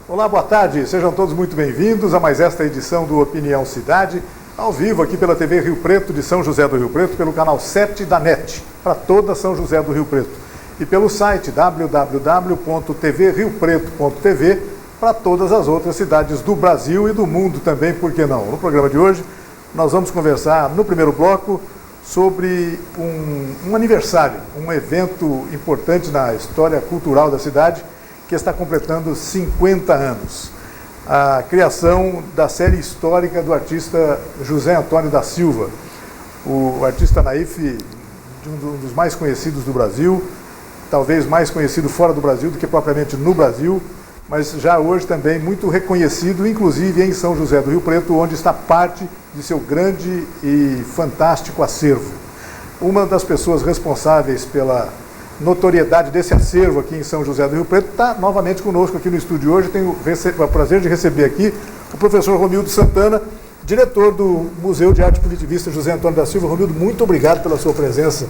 Olá, boa tarde, sejam todos muito bem-vindos a mais esta edição do Opinião Cidade, ao vivo aqui pela TV Rio Preto de São José do Rio Preto, pelo canal 7 da NET, para toda São José do Rio Preto, e pelo site www.tvriopreto.tv para todas as outras cidades do Brasil e do mundo também, por que não? No programa de hoje, nós vamos conversar no primeiro bloco sobre um aniversário, um evento importante na história cultural da cidade, que está completando 50 anos. A criação da série histórica do artista José Antônio da Silva, o artista naif, um dos mais conhecidos do Brasil, talvez mais conhecido fora do Brasil do que propriamente no Brasil, mas já hoje também muito reconhecido, inclusive em São José do Rio Preto, onde está parte de seu grande e fantástico acervo. Uma das pessoas responsáveis pela notoriedade desse acervo aqui em São José do Rio Preto está novamente conosco aqui no estúdio hoje. Tenho o prazer de receber aqui o professor Romildo Santana, diretor do Museu de Arte Primitivista José Antônio da Silva. Romildo, muito obrigado pela sua presença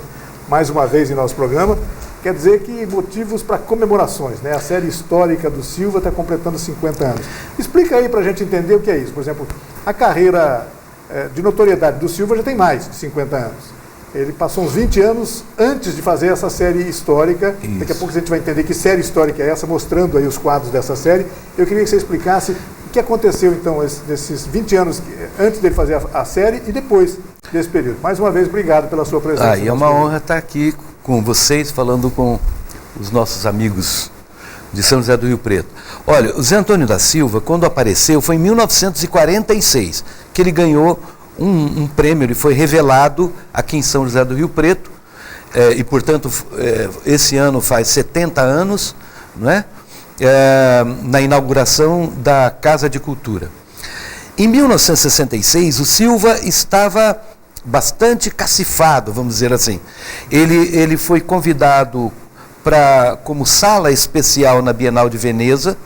mais uma vez em nosso programa. Quer dizer que motivos para comemorações, né? A série histórica do Silva está completando 50 anos. Explica aí para a gente entender o que é isso. Por exemplo, a carreira de notoriedade do Silva já tem mais de 50 anos. Ele passou uns 20 anos antes de fazer essa série histórica. Isso. Daqui a pouco a gente vai entender que série histórica é essa, mostrando aí os quadros dessa série. Eu queria que você explicasse o que aconteceu, então, nesses 20 anos antes dele fazer a série e depois desse período. Mais uma vez, obrigado pela sua presença. E é uma honra estar aqui com vocês, falando com os nossos amigos de São José do Rio Preto. Olha, o Zé Antônio da Silva, quando apareceu, foi em 1946, que ele ganhou um prêmio, ele foi revelado aqui em São José do Rio Preto, e, portanto, esse ano faz 70 anos, não é? Na inauguração da Casa de Cultura. Em 1966, o Silva estava bastante cacifado, vamos dizer assim. Ele foi convidado como sala especial na Bienal de Veneza.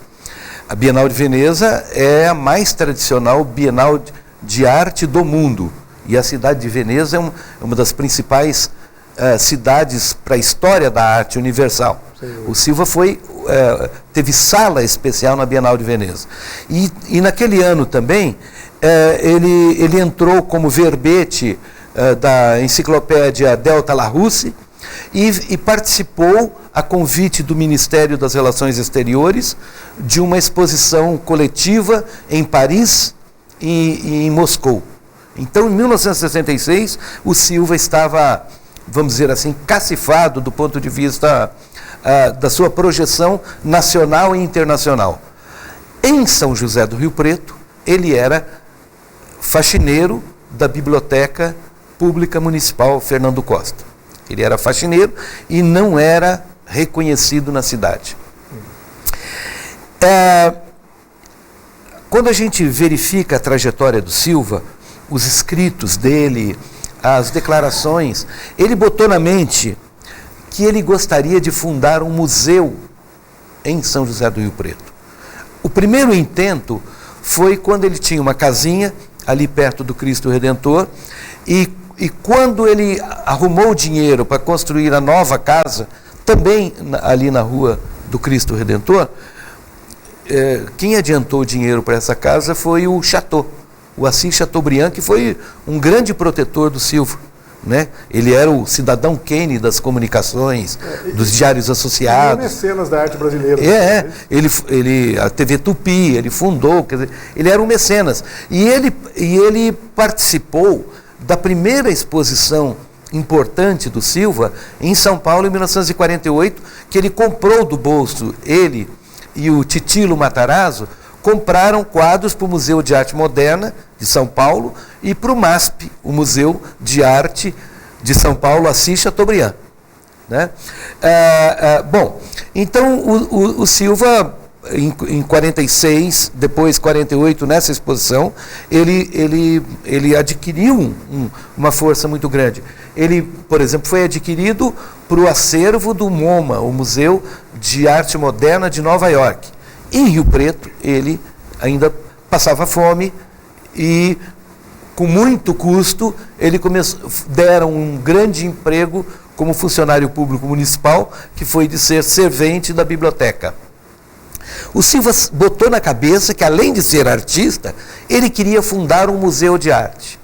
A Bienal de Veneza é a mais tradicional Bienal de arte do mundo. E a cidade de Veneza é uma das principais cidades para a história da arte universal. Sim. O Silva teve sala especial na Bienal de Veneza. E naquele ano também, ele entrou como verbete da enciclopédia Delta Larousse e participou, a convite do Ministério das Relações Exteriores, de uma exposição coletiva em Paris e em Moscou. Então, em 1966, o Silva estava, vamos dizer assim, cacifado do ponto de vista da sua projeção nacional e internacional. Em São José do Rio Preto, ele era faxineiro da Biblioteca Pública Municipal Fernando Costa. Ele era faxineiro e não era reconhecido na cidade. Quando a gente verifica a trajetória do Silva, os escritos dele, as declarações, ele botou na mente que ele gostaria de fundar um museu em São José do Rio Preto. O primeiro intento foi quando ele tinha uma casinha ali perto do Cristo Redentor, e quando ele arrumou dinheiro para construir a nova casa, também ali na rua do Cristo Redentor, quem adiantou o dinheiro para essa casa foi o Chateau, o Assis Chateaubriand, que foi um grande protetor do Silva, né? Ele era o cidadão Kane das comunicações, dos diários associados. Ele é mecenas da arte brasileira. A TV Tupi, ele fundou, quer dizer, ele era um mecenas. E ele participou da primeira exposição importante do Silva em São Paulo, em 1948, que ele comprou do bolso, ele e o Titilo Matarazzo compraram quadros para o Museu de Arte Moderna de São Paulo e para o MASP, o Museu de Arte de São Paulo, Assis Chateaubriand, né? Bom, então o Silva, em 46, depois 48, nessa exposição, ele adquiriu uma força muito grande. Ele, por exemplo, foi adquirido para o acervo do MoMA, o Museu de Arte Moderna de Nova York. Em Rio Preto, ele ainda passava fome e, com muito custo, deram um grande emprego como funcionário público municipal, que foi de ser servente da biblioteca. O Silva botou na cabeça que, além de ser artista, ele queria fundar um museu de arte.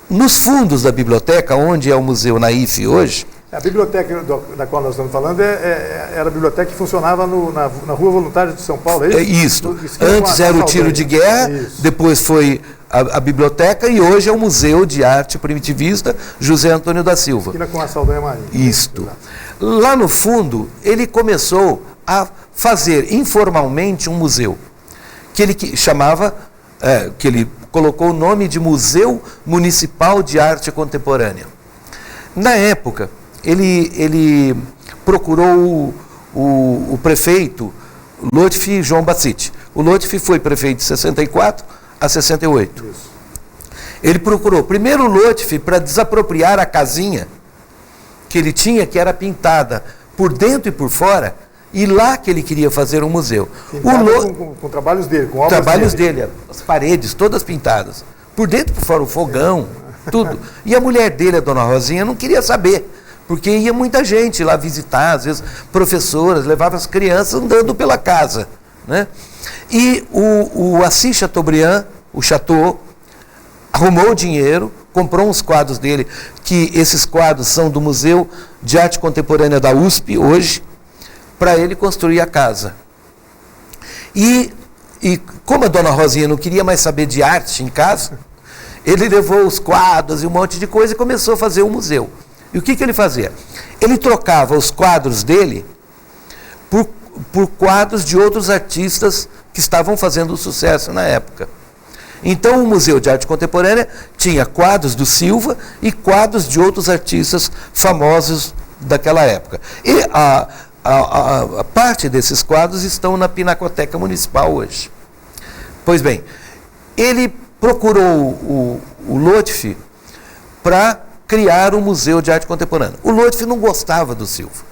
Nos fundos da biblioteca, onde é o Museu Naif hoje... A biblioteca da qual nós estamos falando era a biblioteca que funcionava na Rua Voluntária de São Paulo, é isso? Isso. Antes era o tiro de guerra, depois foi a biblioteca e hoje é o Museu de Arte Primitivista José Antônio da Silva. Esquina com a Saldanha Marinho. Isto. Lá no fundo, ele começou a fazer informalmente um museu, que ele chamava, que ele colocou o nome de Museu Municipal de Arte Contemporânea. Na época, ele procurou o prefeito Lotfi João Bacite. O Lotfi foi prefeito de 64 a 68. Isso. Ele procurou primeiro o Lotfi para desapropriar a casinha que ele tinha, que era pintada por dentro e por fora, e lá que ele queria fazer um museu. Com trabalhos dele, com obras trabalhos dele, as paredes todas pintadas, por dentro e por fora, o fogão, tudo. E a mulher dele, a dona Rosinha, não queria saber, porque ia muita gente lá visitar, às vezes professoras, levava as crianças andando pela casa, né? E o Assis Chateaubriand, o Chateau, arrumou o dinheiro, comprou uns quadros dele, que esses quadros são do Museu de Arte Contemporânea da USP, hoje, para ele construir a casa. E como a dona Rosinha não queria mais saber de arte em casa, ele levou os quadros e um monte de coisa e começou a fazer o museu. E o que ele fazia? Ele trocava os quadros dele por quadros de outros artistas que estavam fazendo sucesso na época. Então, o Museu de Arte Contemporânea tinha quadros do Silva e quadros de outros artistas famosos daquela época. E a parte desses quadros estão na Pinacoteca Municipal hoje. Pois bem, ele procurou o Lotfi para criar um Museu de Arte Contemporânea. O Lotfi não gostava do Silva.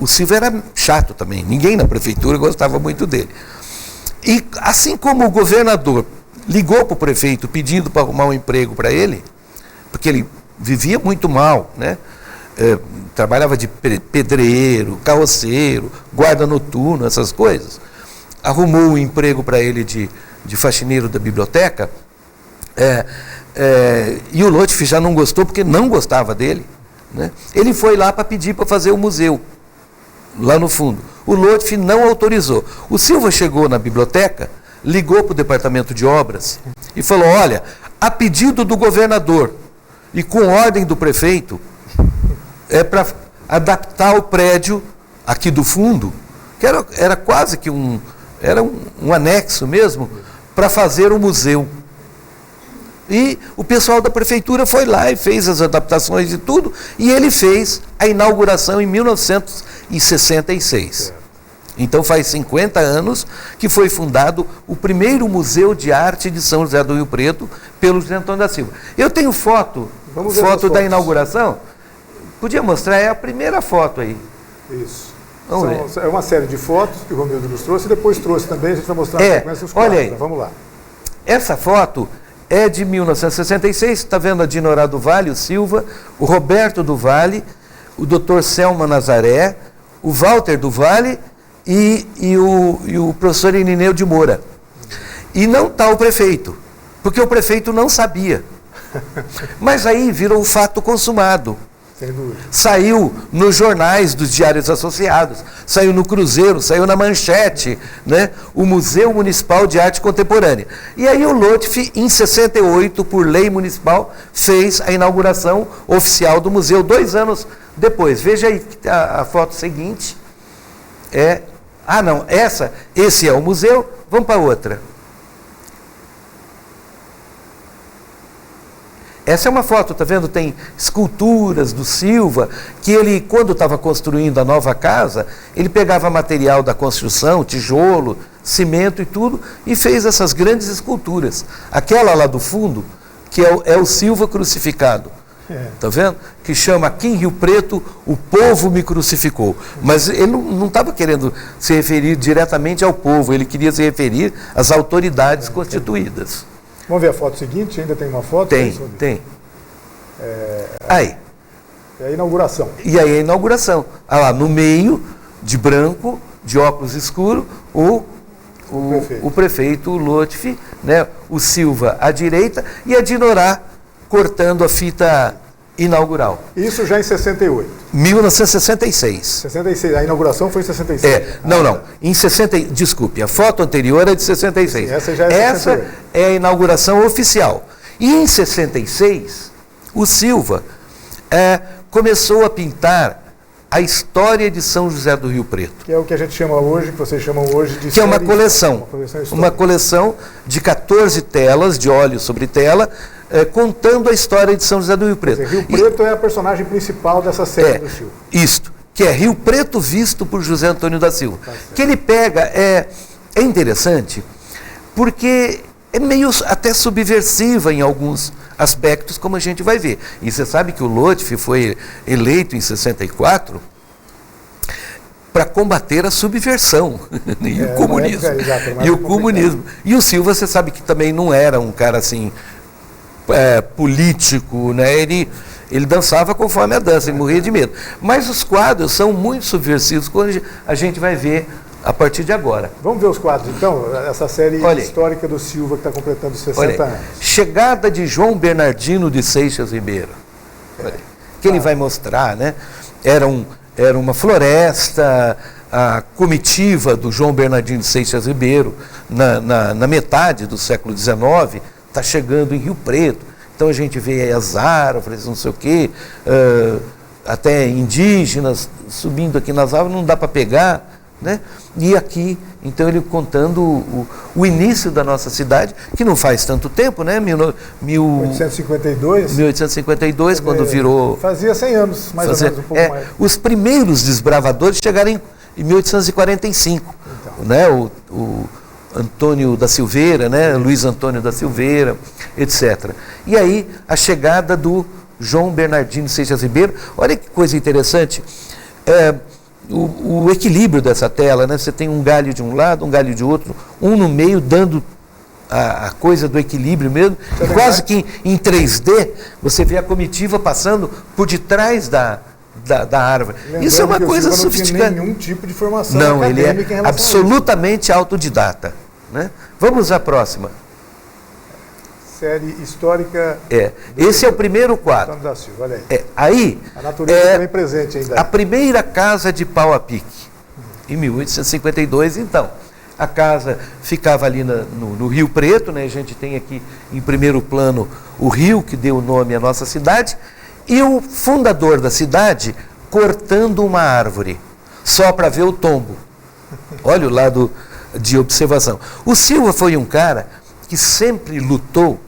O Silva era chato também, ninguém na prefeitura gostava muito dele. E assim como o governador ligou para o prefeito pedindo para arrumar um emprego para ele, porque ele vivia muito mal, né? Trabalhava de pedreiro, carroceiro, guarda noturno, essas coisas. Arrumou um emprego para ele de faxineiro da biblioteca, e o Lotfi já não gostou porque não gostava dele, né? Ele foi lá para pedir para fazer o museu, lá no fundo. O Lotfi não autorizou. O Silva chegou na biblioteca, ligou para o departamento de obras e falou: olha, a pedido do governador e com ordem do prefeito, é para adaptar o prédio aqui do fundo, que era quase que um anexo mesmo, para fazer um museu. E o pessoal da prefeitura foi lá e fez as adaptações e tudo, e ele fez a inauguração em 1966. Então faz 50 anos que foi fundado o primeiro Museu de Arte de São José do Rio Preto pelo José Antônio da Silva. Eu tenho foto da inauguração. Podia mostrar, é a primeira foto aí. Isso. É uma série de fotos que o Romildo nos trouxe e depois trouxe também, a gente vai mostrar na sequência os quadros. Olha aí. Vamos lá. Essa foto é de 1966, está vendo a Dinorá do Vale, o Silva, o Roberto do Vale, o Dr. Selma Nazaré, o Walter do Vale e o professor Irineu de Moura. E não está o prefeito, porque o prefeito não sabia. Mas aí virou um fato consumado. Sem dúvida. Saiu nos jornais dos diários associados, saiu no Cruzeiro, saiu na Manchete, né? O Museu Municipal de Arte Contemporânea. E aí o Lotfi, em 68, por lei municipal, fez a inauguração oficial do museu 2 anos depois. Veja aí a foto seguinte. Esse é o museu, vamos para outra. Essa é uma foto, tá vendo? Tem esculturas do Silva, que ele, quando estava construindo a nova casa, ele pegava material da construção, tijolo, cimento e tudo, e fez essas grandes esculturas. Aquela lá do fundo, que é o Silva crucificado. Tá vendo? Que chama aqui em Rio Preto, o povo me crucificou. Mas ele não estava querendo se referir diretamente ao povo, ele queria se referir às autoridades constituídas. Vamos ver a foto seguinte, ainda tem uma foto? Tem. Aí. É a inauguração. E aí a inauguração. Ah lá, no meio, de branco, de óculos escuros, o prefeito Lotfi, né, o Silva à direita e a Dinorá cortando a fita inaugural. Isso já em 68? 1966. 66, a inauguração foi em 66? Não. Em 60, desculpe, a foto anterior é de 66. Sim, essa já é 68. Essa é a inauguração oficial. E em 66, o Silva começou a pintar a história de São José do Rio Preto. Que é o que a gente chama hoje, que vocês chamam hoje de... Que é uma coleção. Uma coleção de 14 telas, de óleo sobre tela, contando a história de São José do Rio Preto. Rio Preto é a personagem principal dessa série do Silva. Isto, que é Rio Preto visto por José Antônio da Silva. Que ele pega, é interessante, porque é meio até subversiva em alguns aspectos, como a gente vai ver. E você sabe que o Lotfi foi eleito em 64 para combater a subversão e o comunismo. Comunismo. E o Silva, você sabe que também não era um cara assim político, né? Ele dançava conforme a dança, ele morria de medo. Mas os quadros são muito subversivos, quando a gente vai ver a partir de agora. Vamos ver os quadros, então? Essa série histórica do Silva, que está completando 60 anos. Chegada de João Bernardino de Seixas Ribeiro. Que ele vai mostrar, né? Era uma floresta, a comitiva do João Bernardino de Seixas Ribeiro, na metade do século XIX, está chegando em Rio Preto. Então a gente vê aí as árvores, não sei o quê, até indígenas subindo aqui nas árvores, não dá para pegar, né? E aqui, então, ele contando o início da nossa cidade, que não faz tanto tempo, né? 1852. 1852, quando virou... Fazia 100 anos, mais ou menos, um pouco mais. Os primeiros desbravadores chegaram em 1845, então, né? O Antônio da Silveira, né? Luiz Antônio da Silveira, etc. E aí, a chegada do João Bernardino Seixas Ribeiro. Olha que coisa interessante. O equilíbrio dessa tela, né? Você tem um galho de um lado, um galho de outro, um no meio, dando a coisa do equilíbrio mesmo. E quase que em 3D, você vê a comitiva passando por detrás da árvore. Lembrando, isso é uma coisa sofisticada. Não tem nenhum tipo de formação não, ele é absolutamente a autodidata. Né? Vamos à próxima. Série histórica. Esse é o primeiro quadro. Da Silva, olha aí. Aí a natureza também presente ainda. A primeira casa de pau a pique, em 1852, então. A casa ficava ali no Rio Preto, né? A gente tem aqui em primeiro plano o rio que deu o nome à nossa cidade, e o fundador da cidade cortando uma árvore, só para ver o tombo. Olha o lado de observação. O Silva foi um cara que sempre lutou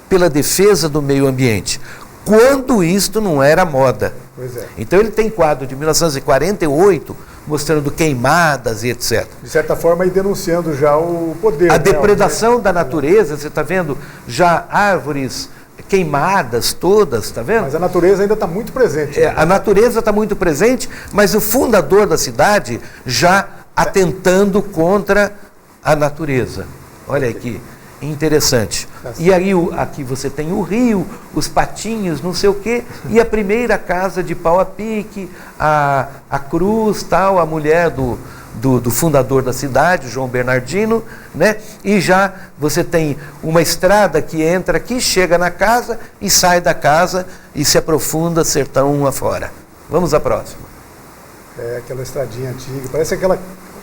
pela defesa do meio ambiente, quando isto não era moda. Pois é. Então ele tem quadro de 1948 mostrando queimadas e etc. De certa forma, aí denunciando já o poder. A depredação da natureza, você está vendo já árvores queimadas todas, está vendo? Mas a natureza ainda está muito presente. Né? A natureza está muito presente, mas o fundador da cidade já atentando contra a natureza. Olha aqui, interessante. E aí aqui você tem o rio, os patinhos, não sei o quê, e a primeira casa de pau a pique, a cruz, tal, a mulher do fundador da cidade, João Bernardino, né? E já você tem uma estrada que entra aqui, chega na casa e sai da casa e se aprofunda sertão afora. Vamos à próxima. Aquela estradinha antiga,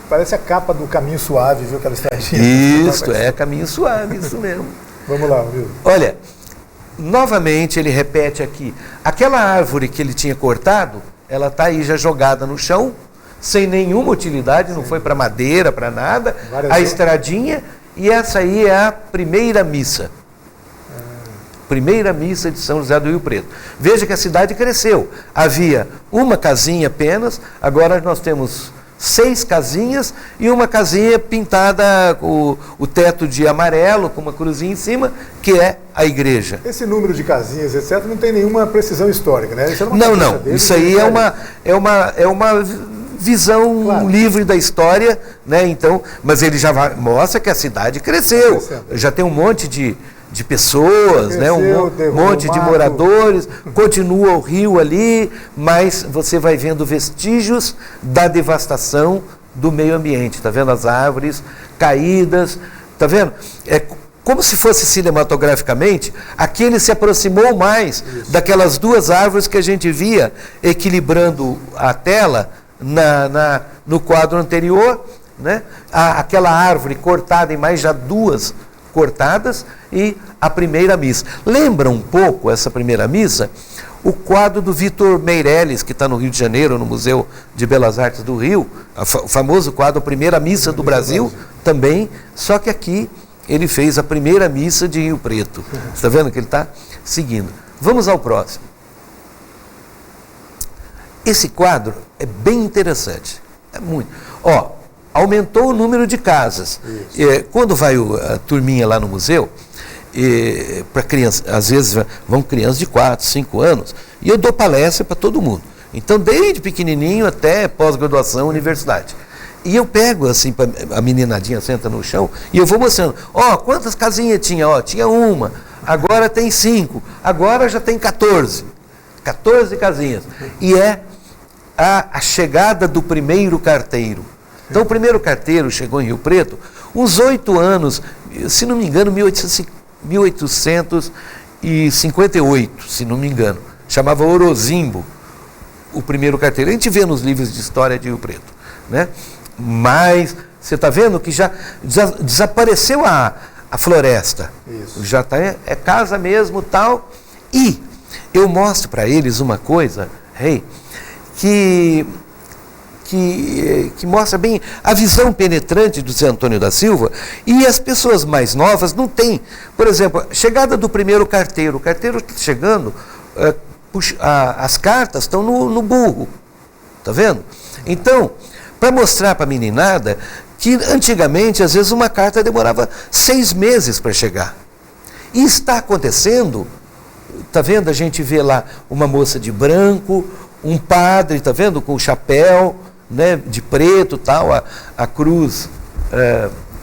parece a capa do Caminho Suave, viu, aquela estradinha? Isso, Caminho Suave, isso mesmo. Vamos lá, viu? Olha, novamente ele repete aqui, aquela árvore que ele tinha cortado, ela está aí já jogada no chão, sem nenhuma utilidade, não foi para madeira, para nada, a estradinha, e essa aí é a primeira missa. Primeira missa de São José do Rio Preto. Veja que a cidade cresceu. Havia uma casinha apenas, agora nós temos 6 casinhas e uma casinha pintada com o teto de amarelo, com uma cruzinha em cima, que é a igreja. Esse número de casinhas, etc., não tem nenhuma precisão histórica, né? Isso não. Isso aí é uma visão livre da história, né? Então, mas ele já mostra que a cidade cresceu. Já tem um monte de pessoas, né? Um monte de moradores, continua o rio ali, mas você vai vendo vestígios da devastação do meio ambiente. Está vendo as árvores caídas? Está vendo? É como se fosse cinematograficamente, aqui ele se aproximou mais daquelas duas árvores que a gente via equilibrando a tela no quadro anterior, né? Aquela árvore cortada em mais já duas cortadas e a primeira missa. Lembra um pouco essa primeira missa? O quadro do Vitor Meirelles, que está no Rio de Janeiro, no Museu de Belas Artes do Rio, o famoso quadro Primeira Missa do Brasil, também, só que aqui ele fez a primeira missa de Rio Preto. Você está vendo que ele está seguindo. Vamos ao próximo. Esse quadro é bem interessante. É muito. Ó, aumentou o número de casas. Quando vai a turminha lá no museu, para crianças, às vezes vão crianças de 4, 5 anos, e eu dou palestra para todo mundo. Então, desde pequenininho até pós-graduação, universidade. E eu pego assim, a meninadinha senta no chão, e eu vou mostrando, ó, quantas casinhas tinha? Ó, tinha uma, agora tem 5, agora já tem 14. 14 casinhas. E é a chegada do primeiro carteiro. Então, o primeiro carteiro chegou em Rio Preto, uns 8 anos, se não me engano, 1858, se não me engano. Chamava Orozimbo, o primeiro carteiro. A gente vê nos livros de história de Rio Preto, né? Mas você está vendo que já desapareceu a floresta. Isso. Já tá, é casa mesmo, tal. E eu mostro para eles uma coisa, que mostra bem a visão penetrante do Zé Antônio da Silva, e as pessoas mais novas não têm. Por exemplo, a chegada do primeiro carteiro. O carteiro chegando, as cartas estão no burro. Está vendo? Então, para mostrar para a meninada que antigamente, às vezes, uma carta demorava 6 meses para chegar. E está acontecendo, está vendo? A gente vê lá uma moça de branco, um padre, está vendo? Com o chapéu, né, de preto, tal, a cruz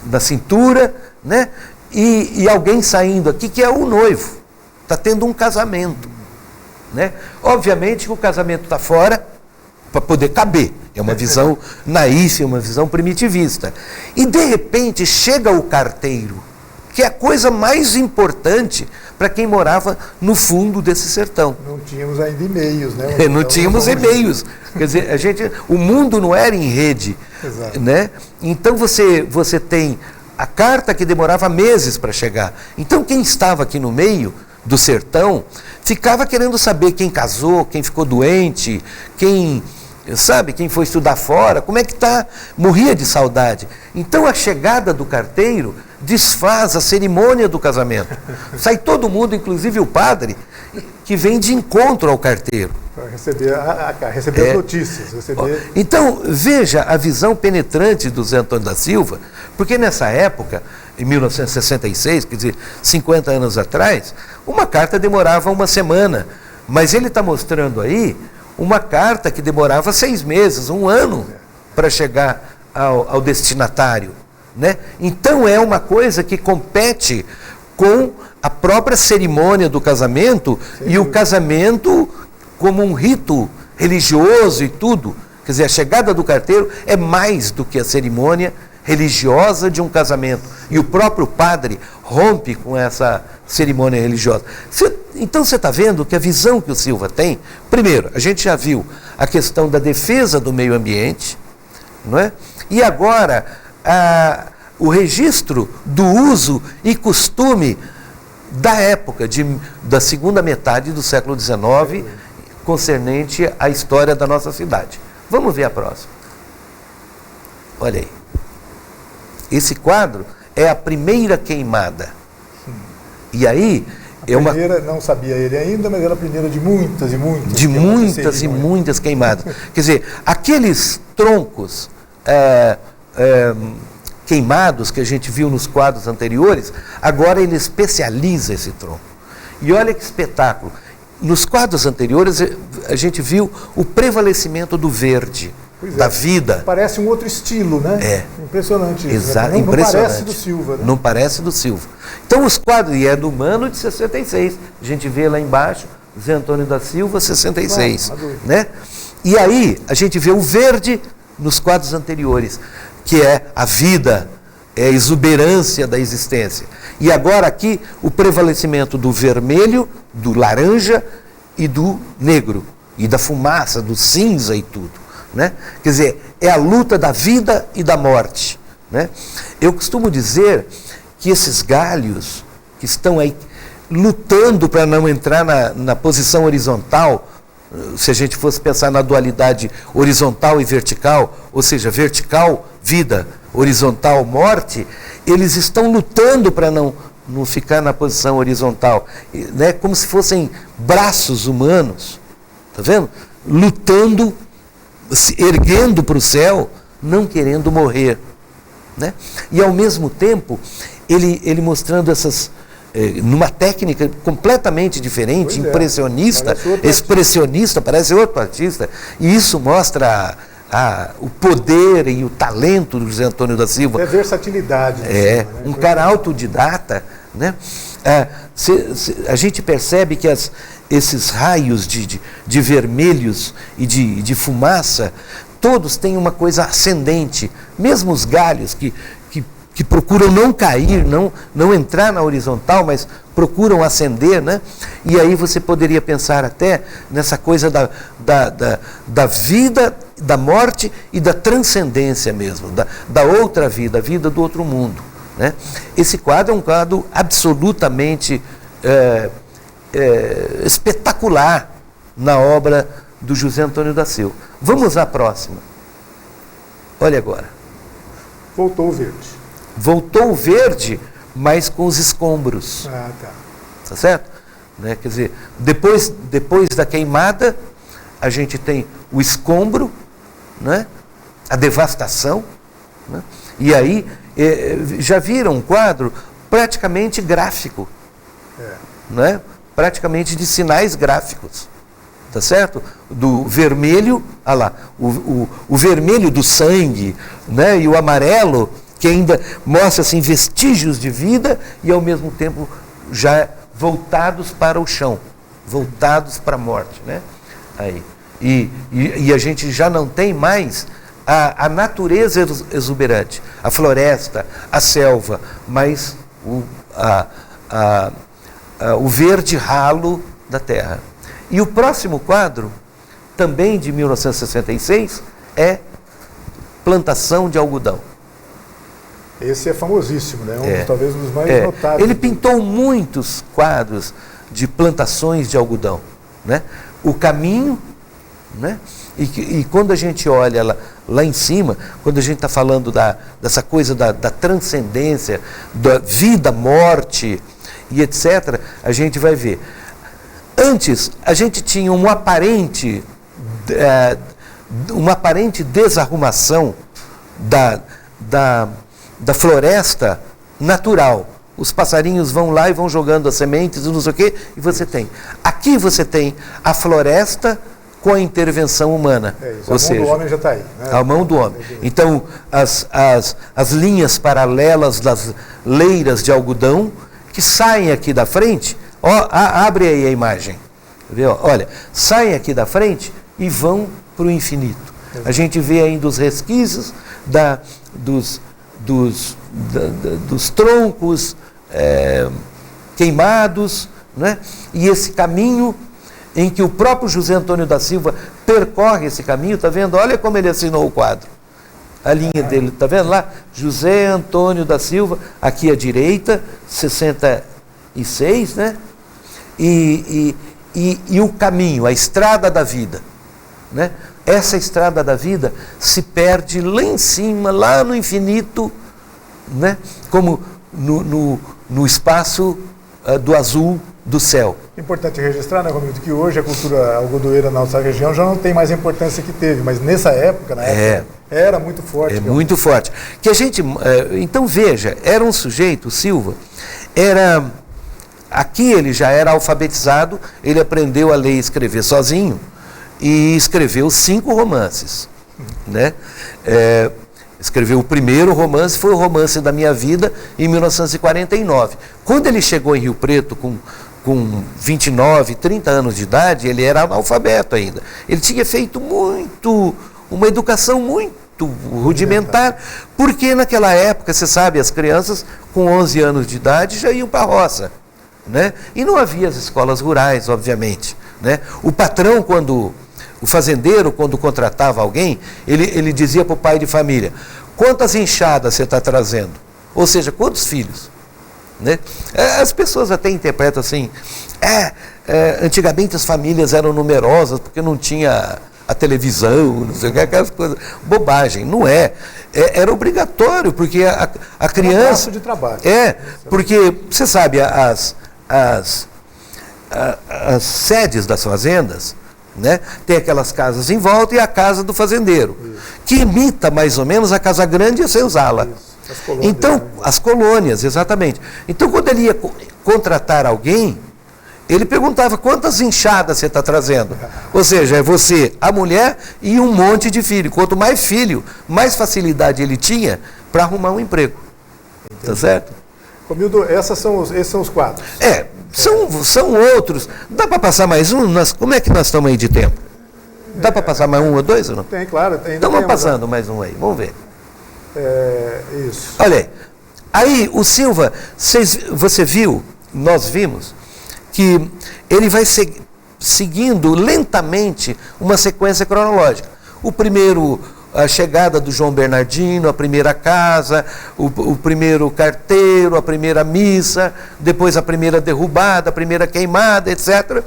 na cintura, né? E alguém saindo aqui que é o noivo. Está tendo um casamento, né? Obviamente que o casamento está fora para poder caber. É uma visão naíf, é uma visão primitivista. E, de repente, chega o carteiro, que é a coisa mais importante para quem morava no fundo desse sertão. Não tínhamos ainda e-mails, né? Não tínhamos e-mails. Quer dizer, o mundo não era em rede. Exato. Né? Então, você tem a carta que demorava meses para chegar. Então, quem estava aqui no meio do sertão ficava querendo saber quem casou, quem ficou doente, quem foi estudar fora, como é que está, morria de saudade. Então a chegada do carteiro desfaz a cerimônia do casamento. Sai todo mundo, inclusive o padre, que vem de encontro ao carteiro. Para receber as notícias. Então, veja a visão penetrante do Zé Antônio da Silva, porque nessa época, em 1966, quer dizer, 50 anos atrás, uma carta demorava uma semana, mas ele está mostrando aí uma carta que demorava 6 meses, 1 ano, para chegar ao destinatário. Né? Então é uma coisa que compete com a própria cerimônia do casamento. Sim. E o casamento como um rito religioso e tudo. Quer dizer, a chegada do carteiro é mais do que a cerimônia religiosa de um casamento. E o próprio padre rompe com essa cerimônia religiosa. Então você está vendo que a visão que o Silva tem, primeiro, a gente já viu a questão da defesa do meio ambiente, não é? E agora o registro do uso e costume da época, da segunda metade do século XIX, concernente à história da nossa cidade. Vamos ver a próxima. Olha aí. Esse quadro é a primeira queimada. E aí... primeira, não sabia ele ainda, mas era a primeira de muitas e muitas. De muitas e muitas queimadas. Quer dizer, aqueles troncos queimados que a gente viu nos quadros anteriores, agora ele especializa esse tronco. E olha que espetáculo. Nos quadros anteriores, a gente viu o prevalecimento do verde, da vida. Parece um outro estilo, né? É. Impressionante isso. Exato, né? Não impressionante. parece do Silva, né? Não parece do Silva. Então os quadros, e é do Mano de 66. A gente vê lá embaixo, Zé Antônio da Silva, 66. Né? E aí a gente vê o verde nos quadros anteriores, que é a vida, é a exuberância da existência. E agora aqui o prevalecimento do vermelho, do laranja e do negro, e da fumaça, do cinza e tudo, né? Quer dizer, é a luta da vida e da morte, né? Eu costumo dizer que esses galhos que estão aí lutando para não entrar na posição horizontal, se a gente fosse pensar na dualidade horizontal e vertical, ou seja, vertical, vida, horizontal, morte, eles estão lutando para não ficar na posição horizontal, né? Como se fossem braços humanos, tá vendo? Lutando, se erguendo para o céu, não querendo morrer, né? E ao mesmo tempo, ele mostrando essas, numa técnica completamente diferente, impressionista, expressionista, parece outro artista, e isso mostra o poder e o talento do José Antônio da Silva. É versatilidade. Um cara autodidata, né? A gente percebe que esses raios de vermelhos e de fumaça, todos têm uma coisa ascendente, mesmo os galhos que procuram não cair, não entrar na horizontal, mas procuram ascender, né? E aí você poderia pensar até nessa coisa da vida, da morte e da transcendência mesmo, da outra vida, a vida do outro mundo, né? Esse quadro é um quadro absolutamente espetacular na obra do José Antônio da Silva. Vamos à próxima. Olha agora. Voltou o verde. Voltou o verde, mas com os escombros. Tá certo? Né? Quer dizer, depois da queimada, a gente tem o escombro, né? A devastação, né? E aí, já viram um quadro praticamente gráfico, né? Praticamente de sinais gráficos. Tá certo? Do vermelho, olha lá, o vermelho do sangue, né? E o amarelo, que ainda mostra assim, vestígios de vida e ao mesmo tempo já voltados para o chão, voltados para a morte, né? Aí. E a gente já não tem mais a natureza exuberante, a floresta, a selva, mas o verde ralo da terra. E o próximo quadro, também de 1966, é Plantação de Algodão. Esse é famosíssimo, né? Talvez um dos mais notáveis. Ele pintou muitos quadros de plantações de algodão, né? O caminho, né? E quando a gente olha lá em cima, quando a gente está falando dessa coisa da transcendência, da vida, morte e etc., a gente vai ver. Antes, a gente tinha uma aparente desarrumação da floresta natural. Os passarinhos vão lá e vão jogando as sementes e não sei o quê, e você tem. Aqui você tem a floresta com a intervenção humana. Ou seja, a mão do homem já está aí. Né? A mão do homem. Então, as linhas paralelas das leiras de algodão que saem aqui da frente, abre aí a imagem. Olha, saem aqui da frente e vão para o infinito. A gente vê ainda os resquícios dos troncos queimados, né? E esse caminho em que o próprio José Antônio da Silva percorre esse caminho, tá vendo? Olha como ele assinou o quadro. A linha dele, tá vendo lá? José Antônio da Silva, aqui à direita, 66, né? E o caminho, a estrada da vida, né? Essa estrada da vida se perde lá em cima, lá no infinito, né? Como no espaço do azul do céu. Importante registrar, né, Romildo, que hoje a cultura algodoeira na nossa região já não tem mais a importância que teve, mas nessa época, era muito forte. Muito forte. Que a gente, então veja, era um sujeito, o Silva, aqui ele já era alfabetizado, ele aprendeu a ler e escrever sozinho e escreveu 5 romances, né? Escreveu o primeiro romance, foi o Romance da Minha Vida, em 1949. Quando ele chegou em Rio Preto com 29, 30 anos de idade, ele era analfabeto ainda. Ele tinha feito uma educação muito rudimentar, porque naquela época, você sabe, as crianças com 11 anos de idade já iam para a roça, né? E não havia as escolas rurais, obviamente, né? O patrão, o fazendeiro, quando contratava alguém, ele dizia para o pai de família: quantas enxadas você está trazendo? Ou seja, quantos filhos? Né? As pessoas até interpretam assim, antigamente as famílias eram numerosas porque não tinha a televisão, não sei o que, aquelas coisas. Bobagem, não é. Era obrigatório, porque a criança... É um passo de trabalho. Porque, você sabe, as sedes das fazendas, né, tem aquelas casas em volta e a casa do fazendeiro, que imita mais ou menos a casa grande e a senzala. As colônias, então, as colônias, exatamente. Então, quando ele ia contratar alguém, ele perguntava: quantas enxadas você está trazendo? Ou seja, é você, a mulher e um monte de filho. Quanto mais filho, mais facilidade ele tinha para arrumar um emprego. Tá certo? Romildo, esses são os quadros. São outros. Dá para passar mais um? Como é que nós estamos aí de tempo? Dá para passar mais um ou dois ou não? Tem, claro. Então vamos passando mais um aí, vamos ver. Isso. Olha aí o Silva, você viu, nós vimos, que ele vai seguindo lentamente uma sequência cronológica. O primeiro, a chegada do João Bernardino, a primeira casa, o primeiro carteiro, a primeira missa, depois a primeira derrubada, a primeira queimada, etc.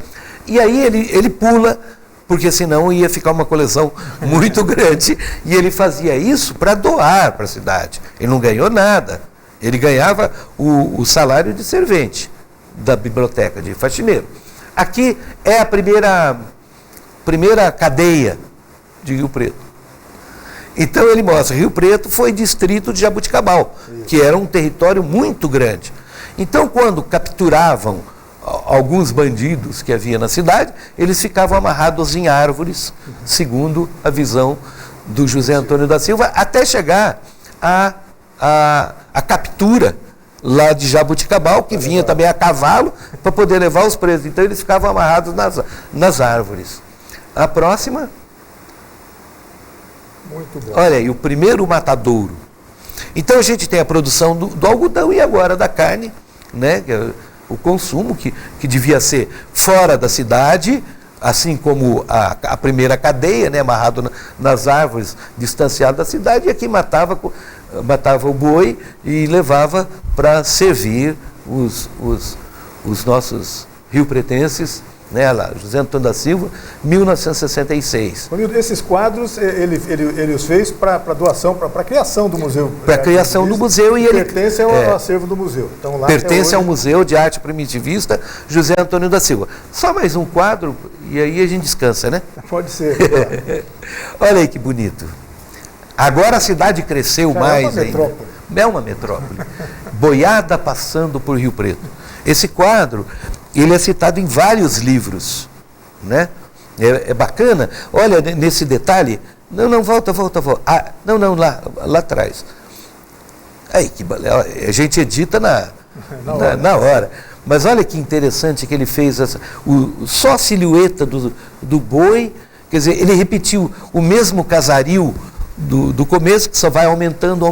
E aí ele pula, porque senão ia ficar uma coleção muito grande, e ele fazia isso para doar para a cidade. Ele não ganhou nada, ele ganhava o salário de servente da biblioteca, de faxineiro. Aqui é a primeira cadeia de Rio Preto. Então ele mostra: Rio Preto foi distrito de Jabuticabal, que era um território muito grande. Então, quando capturavam alguns bandidos que havia na cidade, eles ficavam amarrados em árvores, segundo a visão do José Antônio da Silva, até chegar a captura lá de Jabuticabal, que vinha também a cavalo para poder levar os presos. Então eles ficavam amarrados nas árvores. A próxima. Muito bom. Olha aí, o primeiro matadouro. Então a gente tem a produção do algodão e agora da carne, né? O consumo que devia ser fora da cidade, assim como a primeira cadeia, né? Amarrado nas árvores, distanciado da cidade, e aqui matava o boi e levava para servir os nossos riopretenses, né, lá, José Antônio da Silva, 1966. Romildo, esses quadros ele os fez para doação, para a criação do museu. Para a criação do museu, e ele pertence ao acervo do museu. Então, lá pertence ao Museu de Arte Primitivista José Antônio da Silva. Só mais um quadro e aí a gente descansa, né? Pode ser. Olha aí que bonito. Agora a cidade cresceu mais ainda. É uma metrópole. Boiada passando por Rio Preto. Esse quadro, ele é citado em vários livros, né? É bacana. Olha nesse detalhe. Não, volta. Não, lá atrás. Aí, a gente edita na hora. Mas olha que interessante que ele fez só a silhueta do boi. Quer dizer, ele repetiu o mesmo casaril do começo, que só vai aumentando,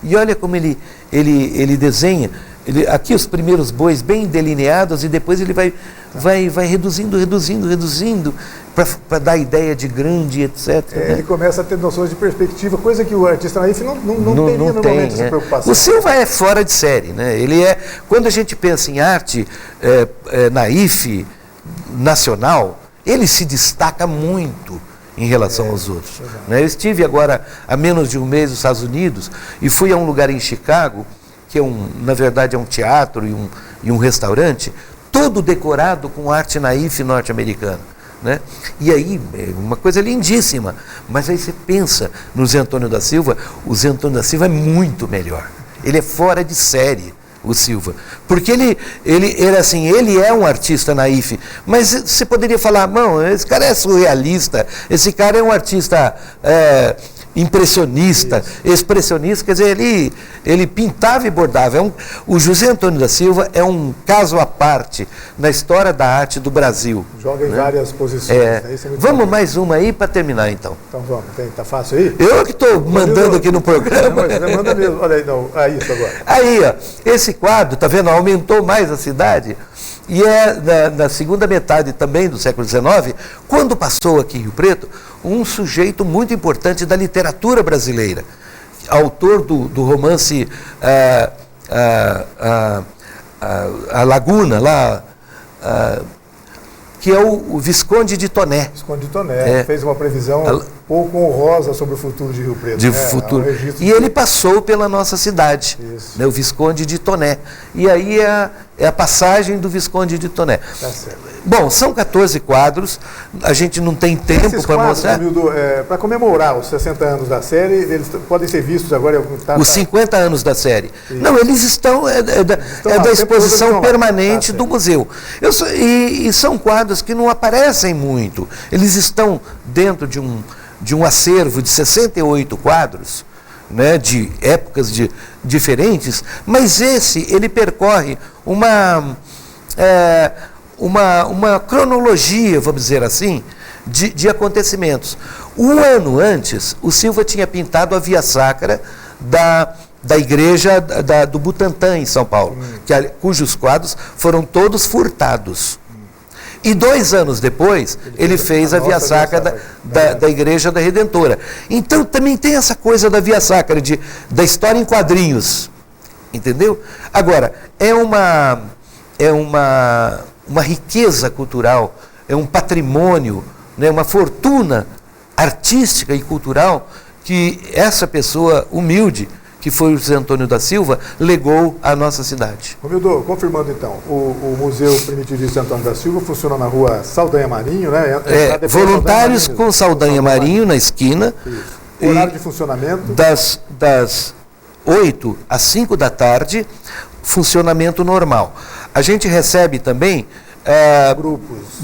e olha como ele desenha. Aqui os primeiros bois bem delineados, e depois ele vai reduzindo, para dar ideia de grande, etc. Né? Ele começa a ter noções de perspectiva, coisa que o artista naif não teria normalmente essa preocupação. O Silva é fora de série, né? Quando a gente pensa em arte naif, nacional, ele se destaca muito em relação aos outros. Né? Eu estive agora há menos de um mês nos Estados Unidos e fui a um lugar em Chicago, que na verdade é um teatro e um restaurante, todo decorado com arte naif norte-americana. Né? E aí, uma coisa lindíssima, mas aí você pensa no Zé Antônio da Silva, o Zé Antônio da Silva é muito melhor, ele é fora de série, o Silva, porque ele é um artista naif, mas você poderia falar: não, esse cara é surrealista, esse cara é um artista impressionista, expressionista, quer dizer, ele pintava e bordava. O José Antônio da Silva é um caso à parte na história da arte do Brasil. Joga em várias posições. Vamos mais uma aí para terminar, então. Então vamos, tá fácil aí? Eu que estou mandando aqui no programa. Mas manda mesmo, olha aí, não, isso agora. Aí, ó, esse quadro, tá vendo, aumentou mais a cidade, e na segunda metade também do século XIX, quando passou aqui em Rio Preto, um sujeito muito importante da literatura brasileira, autor do romance A Laguna, lá, que é o Visconde de Toné. Visconde de Toné, fez uma previsão pouco honrosa sobre o futuro de Rio Preto. Futuro. E ele passou pela nossa cidade, né, o Visconde de Toné. E aí é a passagem do Visconde de Toné. Tá certo. Bom, são 14 quadros, a gente não tem tempo para mostrar. Para comemorar os 60 anos da série, eles podem ser vistos agora. Os 50 anos da série. Isso. Não, eles estão, da exposição permanente do museu. E são quadros que não aparecem muito. Eles estão dentro de um acervo de 68 quadros, né, de épocas diferentes, mas ele percorre uma cronologia, vamos dizer assim, de acontecimentos. Um ano antes, o Silva tinha pintado a Via Sacra da igreja do Butantã, em São Paulo, cujos quadros foram todos furtados. E 2 anos depois, ele fez a Via Sacra da Igreja da Redentora. Então, também tem essa coisa da Via Sacra, da história em quadrinhos. Entendeu? Agora, é uma riqueza cultural, é um patrimônio, né, uma fortuna artística e cultural que essa pessoa humilde, que foi o José Antônio da Silva, legou à nossa cidade. Romildo, confirmando então, o Museu Primitivista Antônio da Silva funciona na rua Saldanha Marinho, né? Voluntários com Saldanha Marinho na esquina. O horário de funcionamento? Das 8 às 5 da tarde, funcionamento normal. A gente recebe também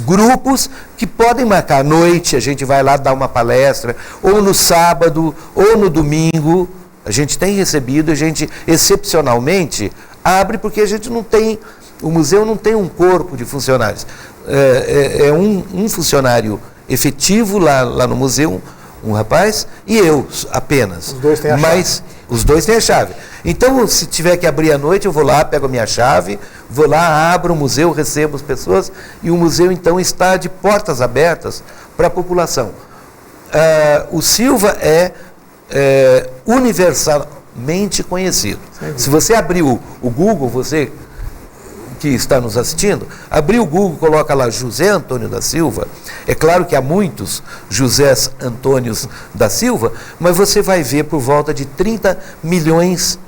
grupos que podem marcar à noite, a gente vai lá dar uma palestra, ou no sábado, ou no domingo. A gente tem recebido, a gente excepcionalmente abre, porque a gente não tem, o museu não tem um corpo de funcionários. É um funcionário efetivo lá no museu, um rapaz, e eu apenas. Os dois têm a chave. Os dois têm a chave. Então, se tiver que abrir à noite, eu vou lá, pego a minha chave, vou lá, abro o museu, recebo as pessoas, e o museu, então, está de portas abertas para a população. O Silva é universalmente conhecido. Se você abrir o Google, você que está nos assistindo, abrir o Google, coloca lá José Antônio da Silva. É claro que há muitos José Antônios da Silva, mas você vai ver por volta de 30 milhões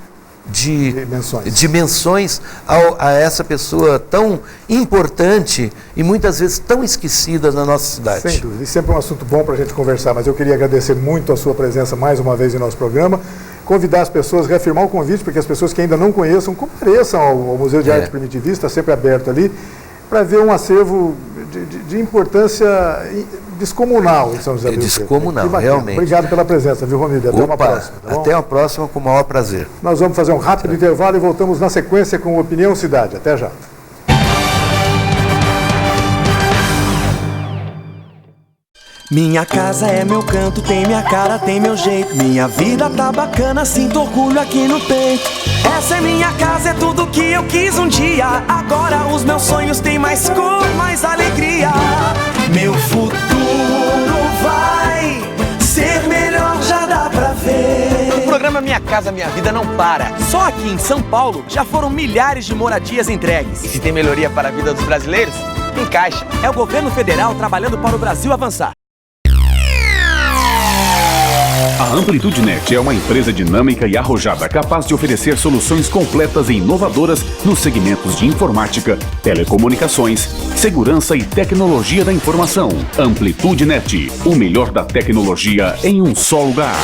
de menções a essa pessoa tão importante e muitas vezes tão esquecida na nossa cidade. Sem dúvida, e sempre um assunto bom para a gente conversar, mas eu queria agradecer muito a sua presença mais uma vez em nosso programa, convidar as pessoas, reafirmar o convite, porque as pessoas que ainda não conheçam, compareçam ao Museu de Arte Primitivista, sempre aberto ali, para ver um acervo de importância descomunal em São José do Rio Preto. Descomunal, realmente. Obrigado pela presença, viu, Romildo? Até uma próxima. Tá bom? Até a próxima, com o maior prazer. Nós vamos fazer um rápido intervalo e voltamos na sequência com Opinião Cidade. Até já. Minha casa é meu canto, tem minha cara, tem meu jeito. Minha vida tá bacana, sinto orgulho aqui no peito. Essa é minha casa, é tudo que eu quis um dia. Agora os meus sonhos têm mais cor, mais alegria. Meu futuro vai ser melhor, já dá pra ver. O programa Minha Casa Minha Vida não para. Só aqui em São Paulo já foram milhares de moradias entregues. E se tem melhoria para a vida dos brasileiros, tem Caixa. É o governo federal trabalhando para o Brasil avançar. A AmplitudeNet é uma empresa dinâmica e arrojada capaz de oferecer soluções completas e inovadoras nos segmentos de informática, telecomunicações, segurança e tecnologia da informação. AmplitudeNet, o melhor da tecnologia em um só lugar.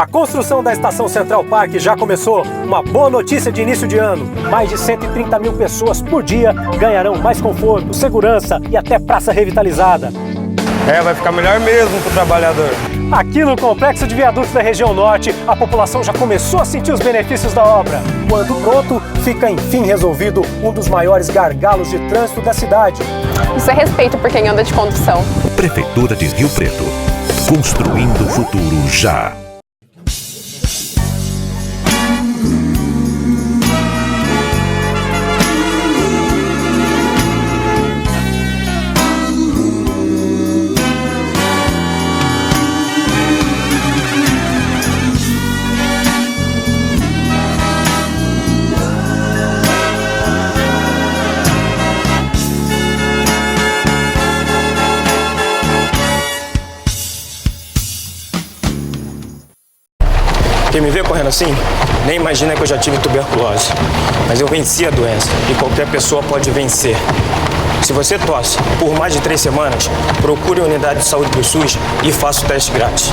A construção da Estação Central Park já começou. Uma boa notícia de início de ano. Mais de 130 mil pessoas por dia ganharão mais conforto, segurança e até praça revitalizada. Vai ficar melhor mesmo para o trabalhador. Aqui no Complexo de Viadutos da região norte, a população já começou a sentir os benefícios da obra. Quando pronto, fica enfim resolvido um dos maiores gargalos de trânsito da cidade. Isso é respeito por quem anda de condução. Prefeitura de Rio Preto. Construindo o futuro já. Quem me vê correndo assim, nem imagina que eu já tive tuberculose. Mas eu venci a doença e qualquer pessoa pode vencer. Se você tosse por mais de 3 semanas, procure a unidade de saúde do SUS e faça o teste grátis.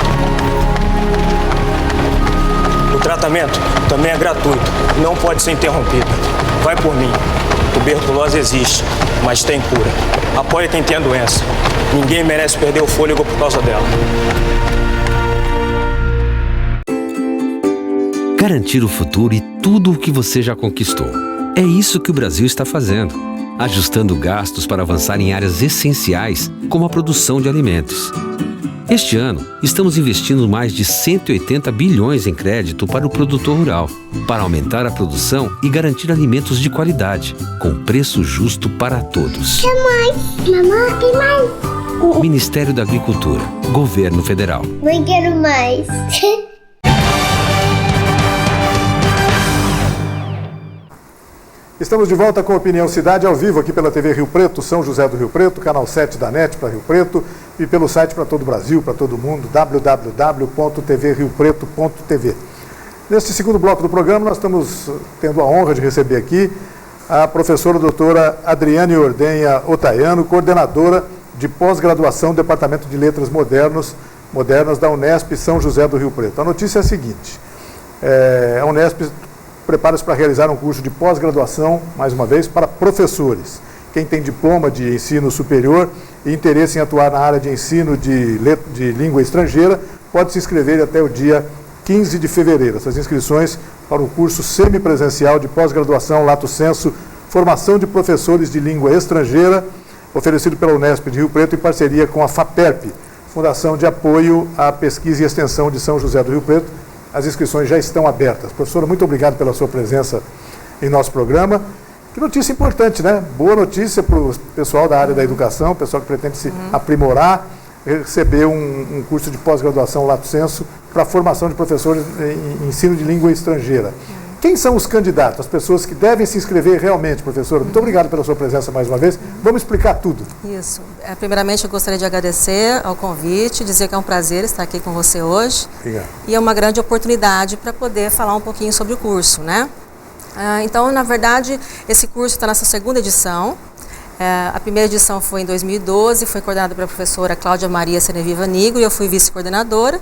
O tratamento também é gratuito, não pode ser interrompido. Vai por mim. Tuberculose existe, mas tem cura. Apoie quem tem a doença. Ninguém merece perder o fôlego por causa dela. Garantir o futuro e tudo o que você já conquistou. É isso que o Brasil está fazendo, ajustando gastos para avançar em áreas essenciais, como a produção de alimentos. Este ano, estamos investindo mais de 180 bilhões em crédito para o produtor rural, para aumentar a produção e garantir alimentos de qualidade, com preço justo para todos. Quer mais? Mamãe, tem mais? Ministério da Agricultura, Governo Federal. Não quero mais. Estamos de volta com a Opinião Cidade ao vivo aqui pela TV Rio Preto, São José do Rio Preto, canal 7 da NET para Rio Preto e pelo site para todo o Brasil, para todo mundo, www.tvriopreto.tv. Neste segundo bloco do programa, nós estamos tendo a honra de receber aqui a professora doutora Adriane Ordenha Otaiano, coordenadora de pós-graduação do Departamento de Letras Modernas da Unesp São José do Rio Preto. A notícia é a seguinte, a Unesp prepara-se para realizar um curso de pós-graduação, mais uma vez, para professores. Quem tem diploma de ensino superior e interesse em atuar na área de ensino de língua estrangeira, pode se inscrever até o dia 15 de fevereiro. Essas inscrições para o curso semipresencial de pós-graduação Lato Sensu, Formação de Professores de Língua Estrangeira, oferecido pela Unesp de Rio Preto em parceria com a FAPERP, Fundação de Apoio à Pesquisa e Extensão de São José do Rio Preto. As inscrições já estão abertas. Professora, muito obrigado pela sua presença em nosso programa. Que notícia importante, né? Boa notícia para o pessoal da área da educação, pessoal que pretende se aprimorar, receber um curso de pós-graduação Lato Sensu para a formação de professores em ensino de língua estrangeira. Quem são os candidatos, as pessoas que devem se inscrever realmente, professora? Muito obrigado pela sua presença mais uma vez. Vamos explicar tudo. Isso. Primeiramente, eu gostaria de agradecer ao convite, dizer que é um prazer estar aqui com você hoje. Obrigado. E é uma grande oportunidade para poder falar um pouquinho sobre o curso, né? Então, na verdade, esse curso está na sua segunda edição. A primeira edição foi em 2012, foi coordenada pela professora Cláudia Maria Seneviva Nigro e eu fui vice-coordenadora.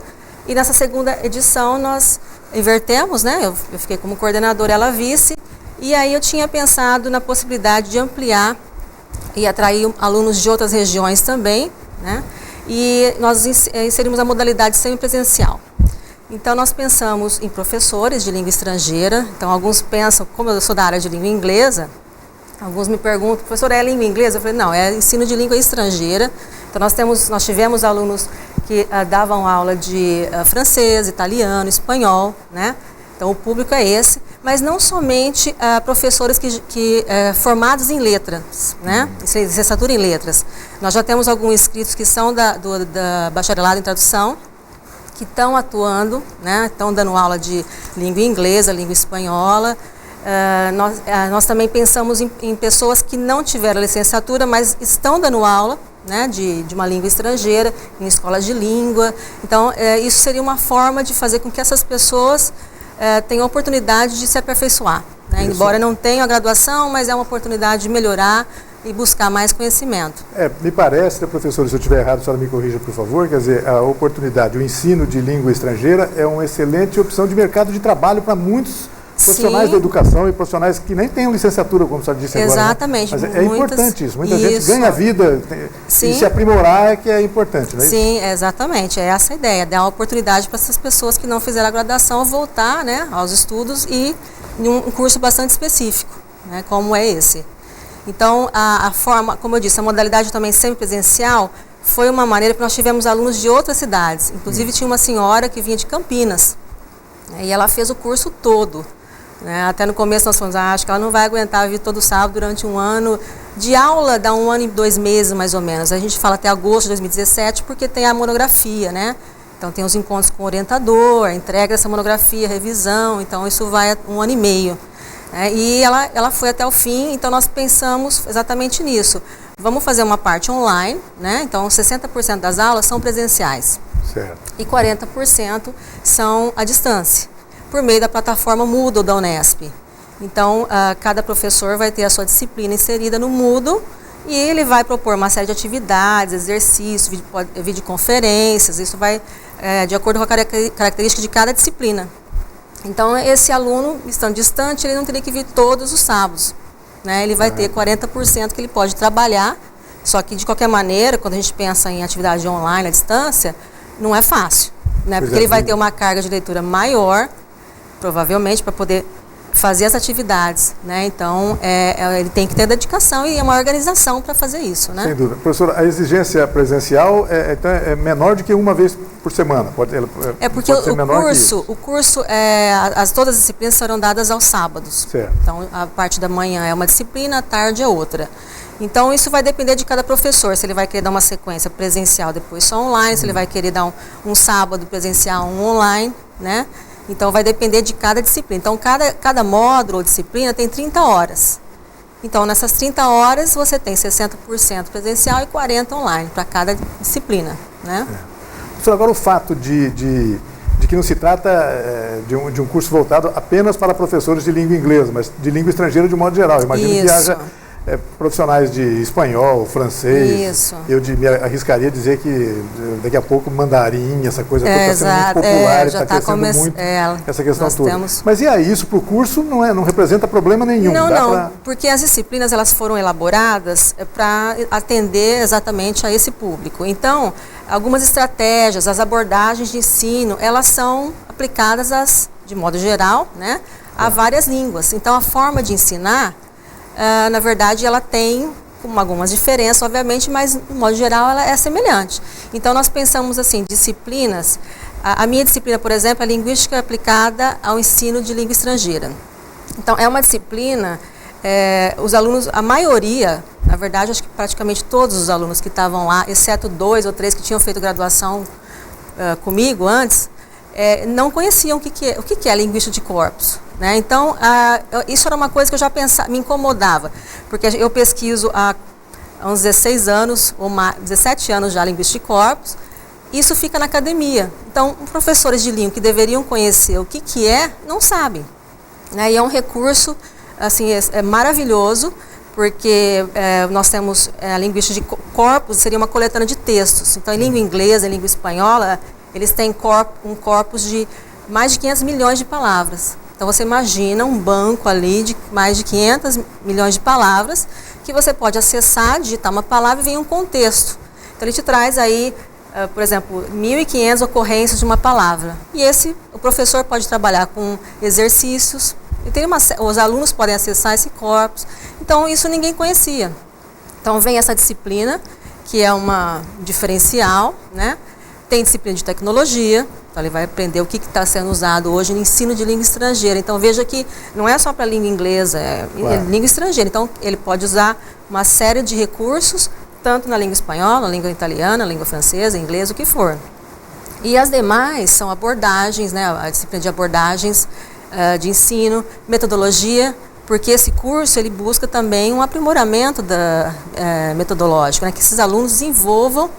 E nessa segunda edição nós invertemos, né? Eu fiquei como coordenadora, ela vice, e aí eu tinha pensado na possibilidade de ampliar e atrair alunos de outras regiões também, né? E nós inserimos a modalidade semipresencial. Então nós pensamos em professores de língua estrangeira, então alguns pensam, como eu sou da área de língua inglesa, alguns me perguntam, professora, é língua inglesa? Eu falei, não, é ensino de língua estrangeira. Então nós tivemos alunos que davam aula de francês, italiano, espanhol, né? Então o público é esse, mas não somente professores que formados em letras, né? Licenciatura em letras. Nós já temos alguns inscritos que são da bacharelado em tradução, que estão atuando, né? Estão dando aula de língua inglesa, língua espanhola. Nós também pensamos em pessoas que não tiveram licenciatura, mas estão dando aula, né, de uma língua estrangeira, em escolas de língua. Então, isso seria uma forma de fazer com que essas pessoas tenham a oportunidade de se aperfeiçoar, né? Embora não tenham a graduação, mas é uma oportunidade de melhorar e buscar mais conhecimento. Me parece, professor, se eu estiver errado, a senhora me corrija, por favor, quer dizer, a oportunidade, o ensino de língua estrangeira é uma excelente opção de mercado de trabalho para muitos profissionais da educação e profissionais que nem têm licenciatura, como a senhora disse agora. Exatamente. Né? Mas é importante isso. Muita gente ganha vida e se aprimorar é que é importante, não é isso? Sim, exatamente. É essa a ideia, dar uma oportunidade para essas pessoas que não fizeram a graduação voltar, né, aos estudos e em um curso bastante específico, né, como é esse. Então, a forma, como eu disse, a modalidade também semipresencial foi uma maneira que nós tivemos alunos de outras cidades. Inclusive, tinha uma senhora que vinha de Campinas, né, e ela fez o curso todo. Até no começo nós falamos, acho que ela não vai aguentar vir todo sábado durante um ano. De aula dá 1 ano e 2 meses mais ou menos. A gente fala até agosto de 2017 porque tem a monografia, né? Então tem os encontros com o orientador, a entrega dessa monografia, revisão, então isso vai 1 ano e meio. E ela foi até o fim, então nós pensamos exatamente nisso. Vamos fazer uma parte online, né? Então 60% das aulas são presenciais. Certo. E 40% são à distância, por meio da plataforma Moodle da Unesp. Então, cada professor vai ter a sua disciplina inserida no Moodle e ele vai propor uma série de atividades, exercícios, videoconferências, isso vai de acordo com a característica de cada disciplina. Então, esse aluno, estando distante, ele não teria que vir todos os sábados, né? Ele vai ter 40% que ele pode trabalhar, só que de qualquer maneira, quando a gente pensa em atividade online à distância, não é fácil, né? Porque ele vai ter uma carga de leitura maior, provavelmente, para poder fazer as atividades, né? Então, ele tem que ter dedicação e uma organização para fazer isso, né? Sem dúvida. Professor, a exigência presencial é menor do que uma vez por semana? Porque o curso, todas as disciplinas serão dadas aos sábados. Certo. Então, a parte da manhã é uma disciplina, a tarde é outra. Então, isso vai depender de cada professor, se ele vai querer dar uma sequência presencial, depois só online, se ele vai querer dar um sábado presencial, um online, né? Então, vai depender de cada disciplina. Então, cada módulo ou disciplina tem 30 horas. Então, nessas 30 horas, você tem 60% presencial e 40% online para cada disciplina, né? Professor, agora o fato de que não se trata de um curso voltado apenas para professores de língua inglesa, mas de língua estrangeira de um modo geral. Imagino que haja profissionais de espanhol, francês. Eu me arriscaria a dizer que daqui a pouco mandarim, essa coisa toda está sendo muito popular, está crescendo muito essa questão toda. Mas e aí, isso para o curso não representa problema nenhum? Não, porque as disciplinas elas foram elaboradas para atender exatamente a esse público. Então, algumas estratégias, as abordagens de ensino, elas são aplicadas, de modo geral, né, a várias línguas. Então, a forma de ensinar, na verdade, ela tem algumas diferenças, obviamente, mas, de modo geral, ela é semelhante. Então, nós pensamos assim, disciplinas. A minha disciplina, por exemplo, é Linguística aplicada ao ensino de língua estrangeira. Então, é uma disciplina, os alunos, a maioria, na verdade, acho que praticamente todos os alunos que estavam lá, exceto 2 ou 3 que tinham feito graduação comigo antes, não conheciam o que é linguística de corpos. Né? Então, isso era uma coisa que eu já pensava, me incomodava, porque eu pesquiso há uns 16 anos, ou 17 anos já, linguística de corpos, isso fica na academia. Então, professores de língua que deveriam conhecer o que não sabem. Né? E é um recurso assim, maravilhoso, porque nós temos a linguística de corpos, seria uma coletânea de textos. Então, em língua inglesa, em língua espanhola, eles têm um corpus de mais de 500 milhões de palavras. Então, você imagina um banco ali de mais de 500 milhões de palavras que você pode acessar, digitar uma palavra e vem um contexto. Então, ele te traz aí, por exemplo, 1.500 ocorrências de uma palavra. E o professor pode trabalhar com exercícios, e os alunos podem acessar esse corpus. Então, isso ninguém conhecia. Então, vem essa disciplina, que é uma diferencial, né? Tem disciplina de tecnologia, então ele vai aprender o que está sendo usado hoje no ensino de língua estrangeira. Então, veja que não é só para língua inglesa, é língua estrangeira. Então, ele pode usar uma série de recursos, tanto na língua espanhola, na língua italiana, na língua francesa, inglês, o que for. E as demais são abordagens, né? A disciplina de abordagens de ensino, metodologia, porque esse curso ele busca também um aprimoramento metodológico, né? Que esses alunos desenvolvam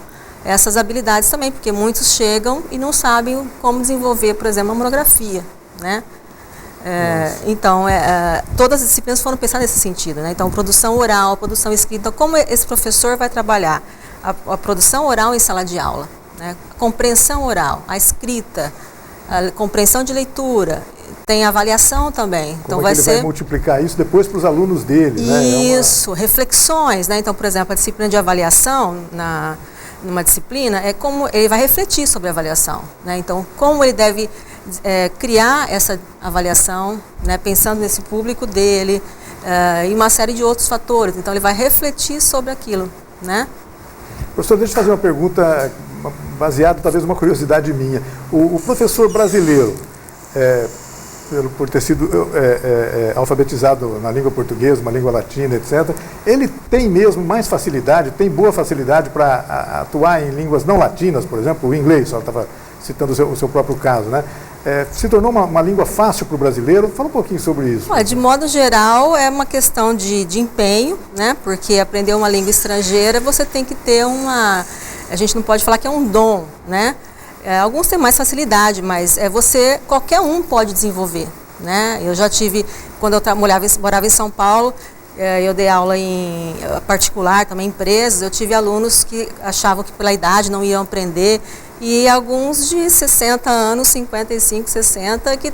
essas habilidades também, porque muitos chegam e não sabem como desenvolver, por exemplo, uma monografia, né? Então, todas as disciplinas foram pensadas nesse sentido, né? Então, produção oral, produção escrita. Então, como esse professor vai trabalhar a produção oral em sala de aula, né? A compreensão oral, a escrita, a compreensão de leitura, tem avaliação também. Como então, vai multiplicar isso depois para os alunos dele, né? Isso, reflexões, né? Então, por exemplo, a disciplina de avaliação numa disciplina é como ele vai refletir sobre a avaliação, né? Então, como ele deve criar essa avaliação, né, pensando nesse público dele e uma série de outros fatores. Então, ele vai refletir sobre aquilo, né? Professor, deixa eu fazer uma pergunta baseada talvez numa curiosidade minha. O professor brasileiro, por ter sido alfabetizado na língua portuguesa, uma língua latina, etc., ele tem mesmo mais facilidade, tem boa facilidade para atuar em línguas não latinas, por exemplo, o inglês, só estava citando o seu próprio caso, né? Se tornou uma língua fácil para o brasileiro? Fala um pouquinho sobre isso. De modo geral, é uma questão de empenho, né? Porque aprender uma língua estrangeira, você tem que ter a gente não pode falar que é um dom, né? Alguns têm mais facilidade, mas qualquer um pode desenvolver, né? Eu já tive, quando eu morava em São Paulo, eu dei aula em particular, também em empresas, eu tive alunos que achavam que pela idade não iam aprender, e alguns de 60 anos, 55, 60, que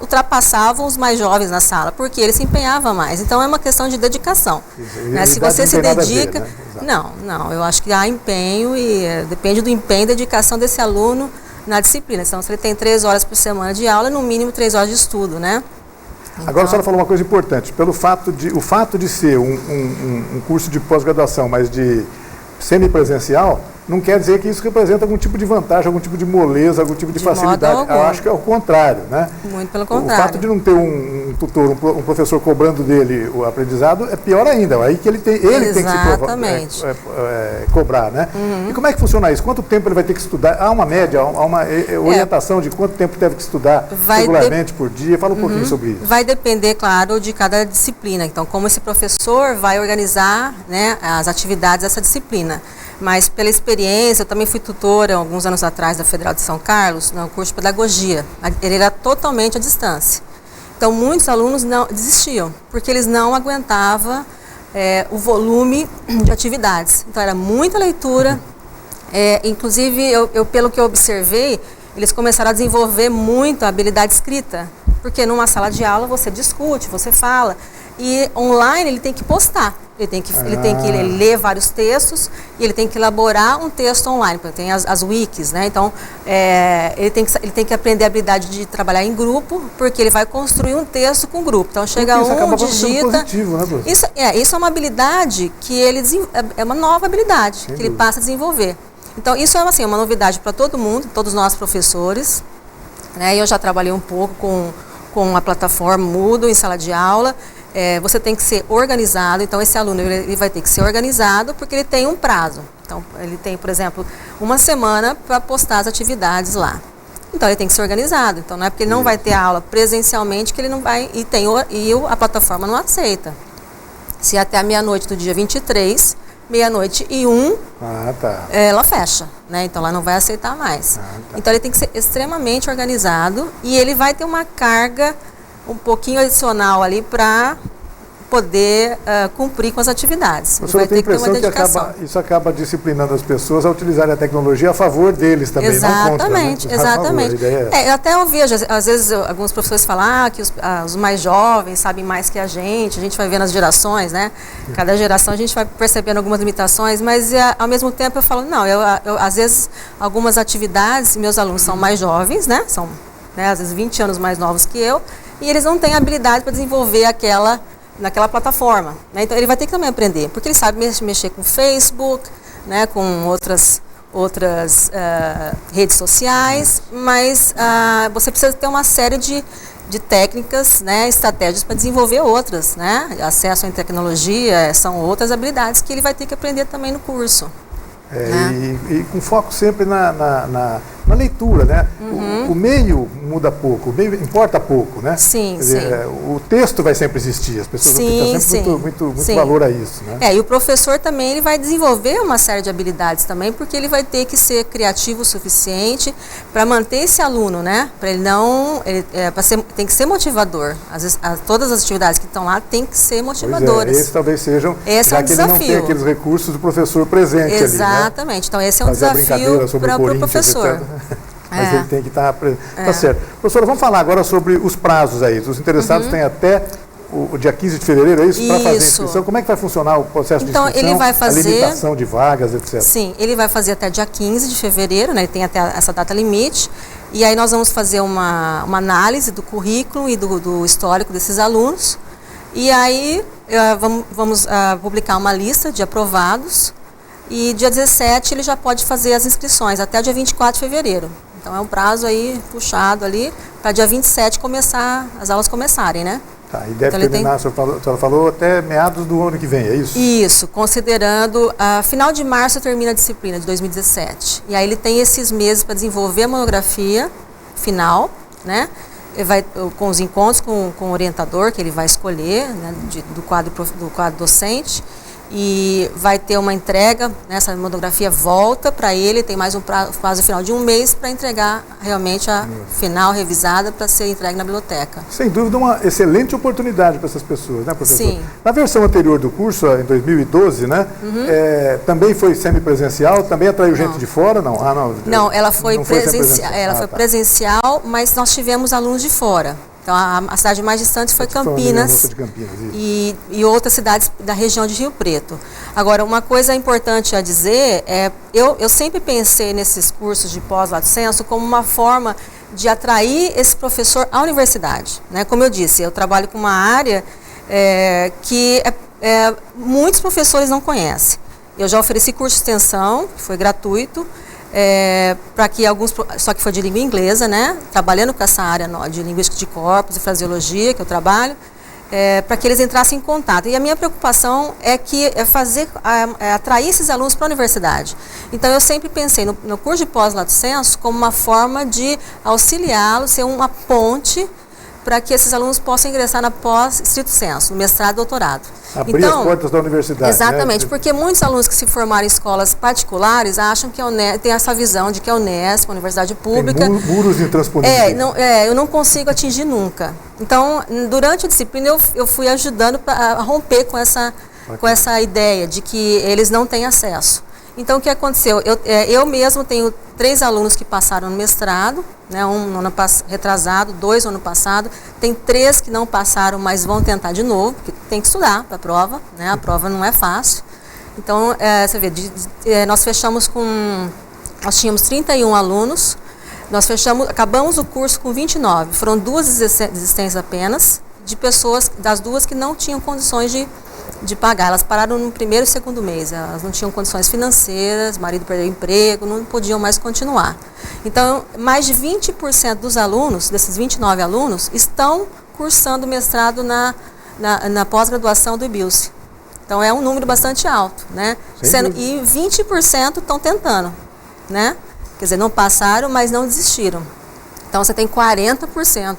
ultrapassavam os mais jovens na sala, porque eles se empenhavam mais. Então, é uma questão de dedicação. Né? Se você se dedica... Ver, né? Não, eu acho que há empenho e depende do empenho e dedicação desse aluno na disciplina. Então, se ele tem 3 horas por semana de aula, no mínimo 3 horas de estudo, né? Então... Agora, a senhora falou uma coisa importante. O fato de ser um curso de pós-graduação, mas de semipresencial, não quer dizer que isso representa algum tipo de vantagem, algum tipo de moleza, algum tipo de facilidade. Eu acho que é o contrário, né? Muito pelo contrário. O fato de não ter um tutor, um professor cobrando dele o aprendizado é pior ainda. Aí que ele tem que se cobrar, né? Uhum. E como é que funciona isso? Quanto tempo ele vai ter que estudar? Há uma média, há uma orientação de quanto tempo deve que estudar regularmente por dia? Fala um pouquinho sobre isso. Vai depender, claro, de cada disciplina. Então, como esse professor vai organizar, né, as atividades dessa disciplina. Mas pela experiência, eu também fui tutora alguns anos atrás da Federal de São Carlos, no curso de pedagogia. Ele era totalmente à distância. Então, muitos alunos desistiam, porque eles não aguentavam o volume de atividades. Então, era muita leitura. Inclusive, pelo que eu observei, eles começaram a desenvolver muito a habilidade escrita, porque numa sala de aula você discute, você fala, e online ele tem que postar. Ele tem que ler vários textos e ele tem que elaborar um texto online, porque tem as wikis, né? Então, ele tem que aprender a habilidade de trabalhar em grupo, porque ele vai construir um texto com grupo. Então, chega digita... Positivo, né, professor? Isso é uma habilidade que é uma nova habilidade que ele passa a desenvolver. Então, isso é uma novidade para todo mundo, todos nós professores, né? Eu já trabalhei um pouco com a plataforma Moodle em sala de aula. Você tem que ser organizado, então esse aluno ele vai ter que ser organizado porque ele tem um prazo. Então, ele tem, por exemplo, 1 semana para postar as atividades lá. Então, ele tem que ser organizado. Então, não é porque ele não vai ter aula presencialmente que ele não vai... a plataforma não aceita. Se até a meia-noite do dia 23, 00:01, ela fecha, né? Então, ela não vai aceitar mais. Então, ele tem que ser extremamente organizado e ele vai ter uma carga um pouquinho adicional ali para poder cumprir com as atividades. Professor, eu tenho a impressão que isso acaba disciplinando as pessoas a utilizarem a tecnologia a favor deles também, exatamente, não contra, né? Exatamente. Eu até ouvi, às vezes, alguns professores falar que os mais jovens sabem mais que a gente vai vendo as gerações, né? Cada geração a gente vai percebendo algumas limitações, mas ao mesmo tempo eu falo, não, às vezes algumas atividades, meus alunos são mais jovens, né? São, né, às vezes 20 anos mais novos que eu, e eles não têm habilidade para desenvolver naquela plataforma, né? Então ele vai ter que também aprender, porque ele sabe mexer com Facebook, né, com outras redes sociais, mas você precisa ter uma série de técnicas, né, estratégias para desenvolver outras, né? Acesso à tecnologia, são outras habilidades que ele vai ter que aprender também no curso. E com foco sempre na leitura, né? O meio muda pouco, o meio importa pouco, né? Sim, Quer dizer, o texto vai sempre existir, as pessoas vão ter sempre muito valor a isso, né? E o professor também ele vai desenvolver uma série de habilidades também, porque ele vai ter que ser criativo o suficiente para manter esse aluno, né? Para ele não, tem que ser motivador. Todas as atividades que estão lá tem que ser motivadoras. Esses talvez sejam, esse é um desafio. Ele não tem aqueles recursos do professor presente. Exatamente. Ali, né? Então esse é um desafio para o professor. Mas ele tem que estar presente. Tá certo. Professora, vamos falar agora sobre os prazos aí. Os interessados têm até o dia 15 de fevereiro, é isso? Para fazer a inscrição. Como é que vai funcionar o processo de inscrição? Ele vai fazer, a limitação de vagas, etc. Sim, ele vai fazer até dia 15 de fevereiro, né? Ele tem até essa data limite. E aí nós vamos fazer uma análise do currículo e do histórico desses alunos. E aí vamos publicar uma lista de aprovados. E dia 17 ele já pode fazer as inscrições, até dia 24 de fevereiro. Então é um prazo aí puxado ali, para dia 27 as aulas começarem, né? Tá, e deve terminar, a senhora falou, até meados do ano que vem, é isso? Isso, considerando, final de março termina a disciplina de 2017. E aí ele tem esses meses para desenvolver a monografia final, né? Com os encontros com o orientador que ele vai escolher, né, do quadro docente. E vai ter uma entrega, né, essa monografia volta para ele, tem mais um prazo final de um mês para entregar realmente a final revisada para ser entregue na biblioteca. Sem dúvida, uma excelente oportunidade para essas pessoas, né, professor? Sim. Na versão anterior do curso, em 2012, né, também foi semipresencial, também atraiu gente de fora? Não, não, ela foi presencial, mas nós tivemos alunos de fora. Então, a cidade mais distante foi Campinas, e outras cidades da região de Rio Preto. Agora, uma coisa importante a dizer eu sempre pensei nesses cursos de pós-lato sensu como uma forma de atrair esse professor à universidade, né? Como eu disse, eu trabalho com uma área que muitos professores não conhecem. Eu já ofereci curso de extensão, que foi gratuito, para que só que foi de língua inglesa, né? Trabalhando com essa área de linguística de corpos e fraseologia que eu trabalho, para que eles entrassem em contato. E a minha preocupação é atrair esses alunos para a universidade. Então eu sempre pensei no curso de pós-lato sensu como uma forma de auxiliá-los, ser uma ponte para que esses alunos possam ingressar na pós-stricto sensu, no mestrado e doutorado. Abrir as portas da universidade. Exatamente, né? Porque muitos alunos que se formaram em escolas particulares acham que tem essa visão de que a Unesp, a universidade pública... Tem muros intransponíveis. Eu não consigo atingir nunca. Então, durante a disciplina, eu fui ajudando a romper com essa ideia de que eles não têm acesso. Então, o que aconteceu? Eu mesmo tenho 3 alunos que passaram no mestrado, né, um no ano retrasado, 2 no ano passado. Tem 3 que não passaram, mas vão tentar de novo, porque tem que estudar para a prova, né, a prova não é fácil. Então, você vê, nós fechamos nós tínhamos 31 alunos, acabamos o curso com 29. Foram 2 desistências apenas, de pessoas, das 2 que não tinham condições de pagar. Elas pararam no primeiro e segundo mês, elas não tinham condições financeiras, o marido perdeu o emprego, não podiam mais continuar. Então, mais de 20% dos alunos, desses 29 alunos, estão cursando mestrado na pós-graduação do IBILSE. Então, é um número bastante alto, né? E 20% estão tentando, né? Quer dizer, não passaram, mas não desistiram. Então, você tem 40%,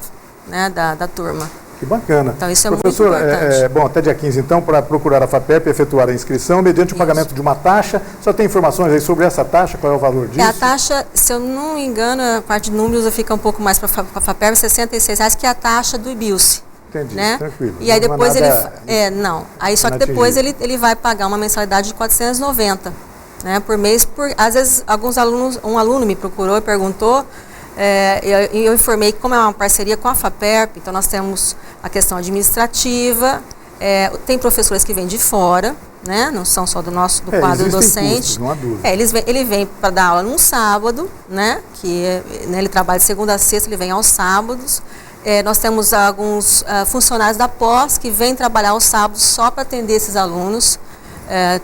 né, da turma. Que bacana. Então, isso é Professor, muito importante. Bom, até dia 15, então, para procurar a FAPERP e efetuar a inscrição, mediante o pagamento de uma taxa. Só tem informações aí sobre essa taxa, qual é o valor disso? A taxa, se eu não me engano, a parte de números fica um pouco mais para a FAPERP, R$66, que é a taxa do IBILSE. Entendi, né? Tranquilo. E aí depois só que depois ele vai pagar uma mensalidade de 490, né, por mês. Às vezes, um aluno me procurou e perguntou, eu informei que como é uma parceria com a FAPERP, então nós temos a questão administrativa, tem professores que vêm de fora, né, não são só do quadro docente. Custos, não há dúvida. Ele vem para dar aula num sábado, né, ele trabalha de segunda a sexta, ele vem aos sábados. Nós temos alguns funcionários da pós que vêm trabalhar aos sábados só para atender esses alunos.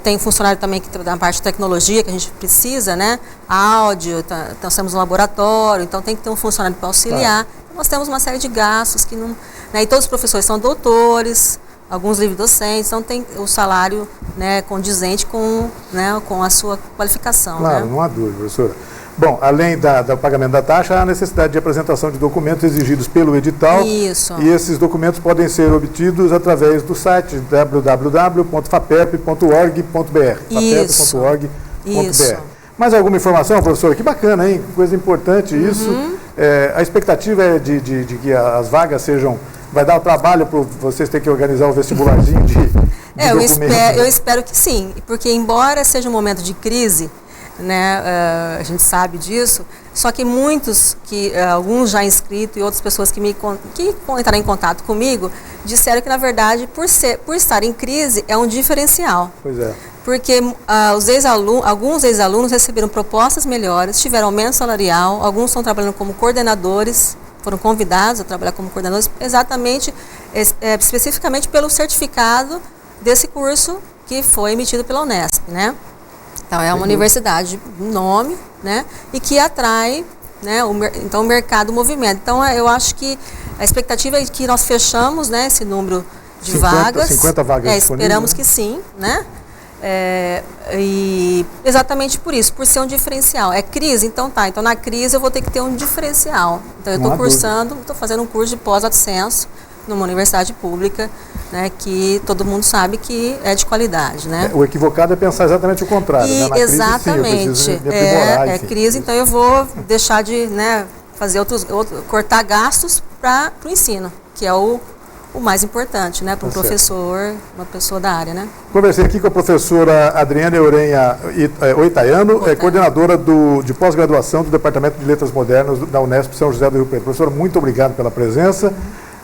Tem funcionário também que na parte de tecnologia que a gente precisa, né? Áudio, nós temos um laboratório, então tem que ter um funcionário para auxiliar. Tá. Nós temos uma série de gastos que não... Né, e todos os professores são doutores, alguns livres docentes, então tem o salário, né, condizente com a sua qualificação. Claro, né? Não há dúvida, professora. Bom, além do pagamento da taxa, há a necessidade de apresentação de documentos exigidos pelo edital. Isso. E esses documentos podem ser obtidos através do site www.fapep.org.br. Isso. Mais alguma informação, professora? Que bacana, hein? Coisa importante isso. A expectativa é de que as vagas sejam... Vai dar o trabalho para vocês terem que organizar o vestibularzinho de eu espero que sim, porque embora seja um momento de crise, né, a gente sabe disso, só que muitos, alguns já inscritos e outras pessoas que entraram em contato comigo, disseram que na verdade por estar em crise é um diferencial. Pois é. Porque alguns ex-alunos receberam propostas melhores, tiveram aumento salarial, alguns estão trabalhando como coordenadores, foram convidados a trabalhar como coordenadores, exatamente, especificamente pelo certificado desse curso que foi emitido pela Unesp, né? Então, é uma universidade de nome, né? E que atrai, né? Então, o mercado movimenta. Então, eu acho que a expectativa é que nós fechamos, né, esse número de 50 vagas esperamos que sim, né? E exatamente por isso, por ser um diferencial. É crise? Então então na crise eu vou ter que ter um diferencial. Então eu estou fazendo um curso de pós-ascenso numa universidade pública, né, que todo mundo sabe que é de qualidade, né? O equivocado é pensar exatamente o contrário, né? Na exatamente, crise, sim, eu preciso me aprimorar, é crise, então eu vou deixar de, né, fazer cortar gastos para o ensino, que é o mais importante, né, para um professor, uma pessoa da área, né? Conversei aqui com a professora Adriana Eurenha Oitaiano, coordenadora de pós-graduação do Departamento de Letras Modernas da Unesp São José do Rio Preto. Professora, muito obrigado pela presença.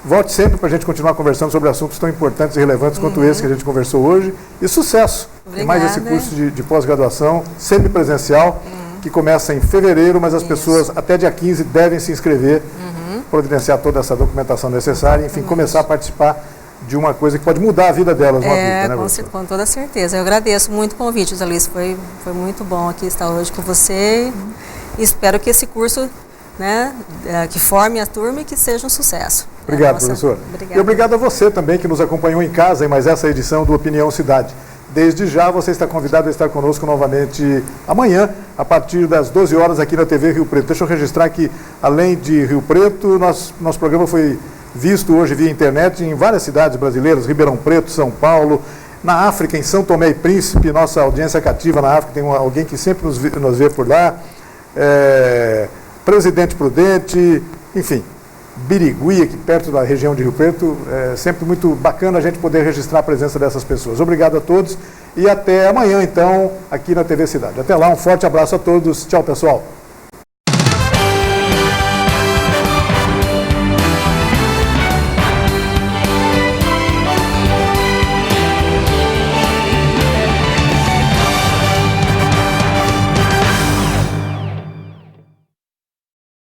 Volte sempre para a gente continuar conversando sobre assuntos tão importantes e relevantes quanto esse que a gente conversou hoje. E sucesso em mais esse curso de pós-graduação, semipresencial, que começa em fevereiro, mas as pessoas até dia 15 devem se inscrever, providenciar toda essa documentação necessária, enfim, começar a participar de uma coisa que pode mudar a vida delas uma vida, né, com toda certeza. Eu agradeço muito o convite, Alice. Foi muito bom aqui estar hoje com você e espero que esse curso, né, que forme a turma e que seja um sucesso. Obrigado, professor. E obrigado a você também que nos acompanhou em casa em mais essa edição do Opinião Cidade. Desde já você está convidado a estar conosco novamente amanhã, a partir das 12 horas aqui na TV Rio Preto. Deixa eu registrar que, além de Rio Preto, nosso programa foi visto hoje via internet em várias cidades brasileiras, Ribeirão Preto, São Paulo, na África, em São Tomé e Príncipe, nossa audiência cativa na África, tem alguém que sempre nos vê por lá, Presidente Prudente, enfim, Birigui, aqui perto da região de Rio Preto. É sempre muito bacana a gente poder registrar a presença dessas pessoas. Obrigado a todos e até amanhã, então, aqui na TV Cidade. Até lá, um forte abraço a todos. Tchau, pessoal.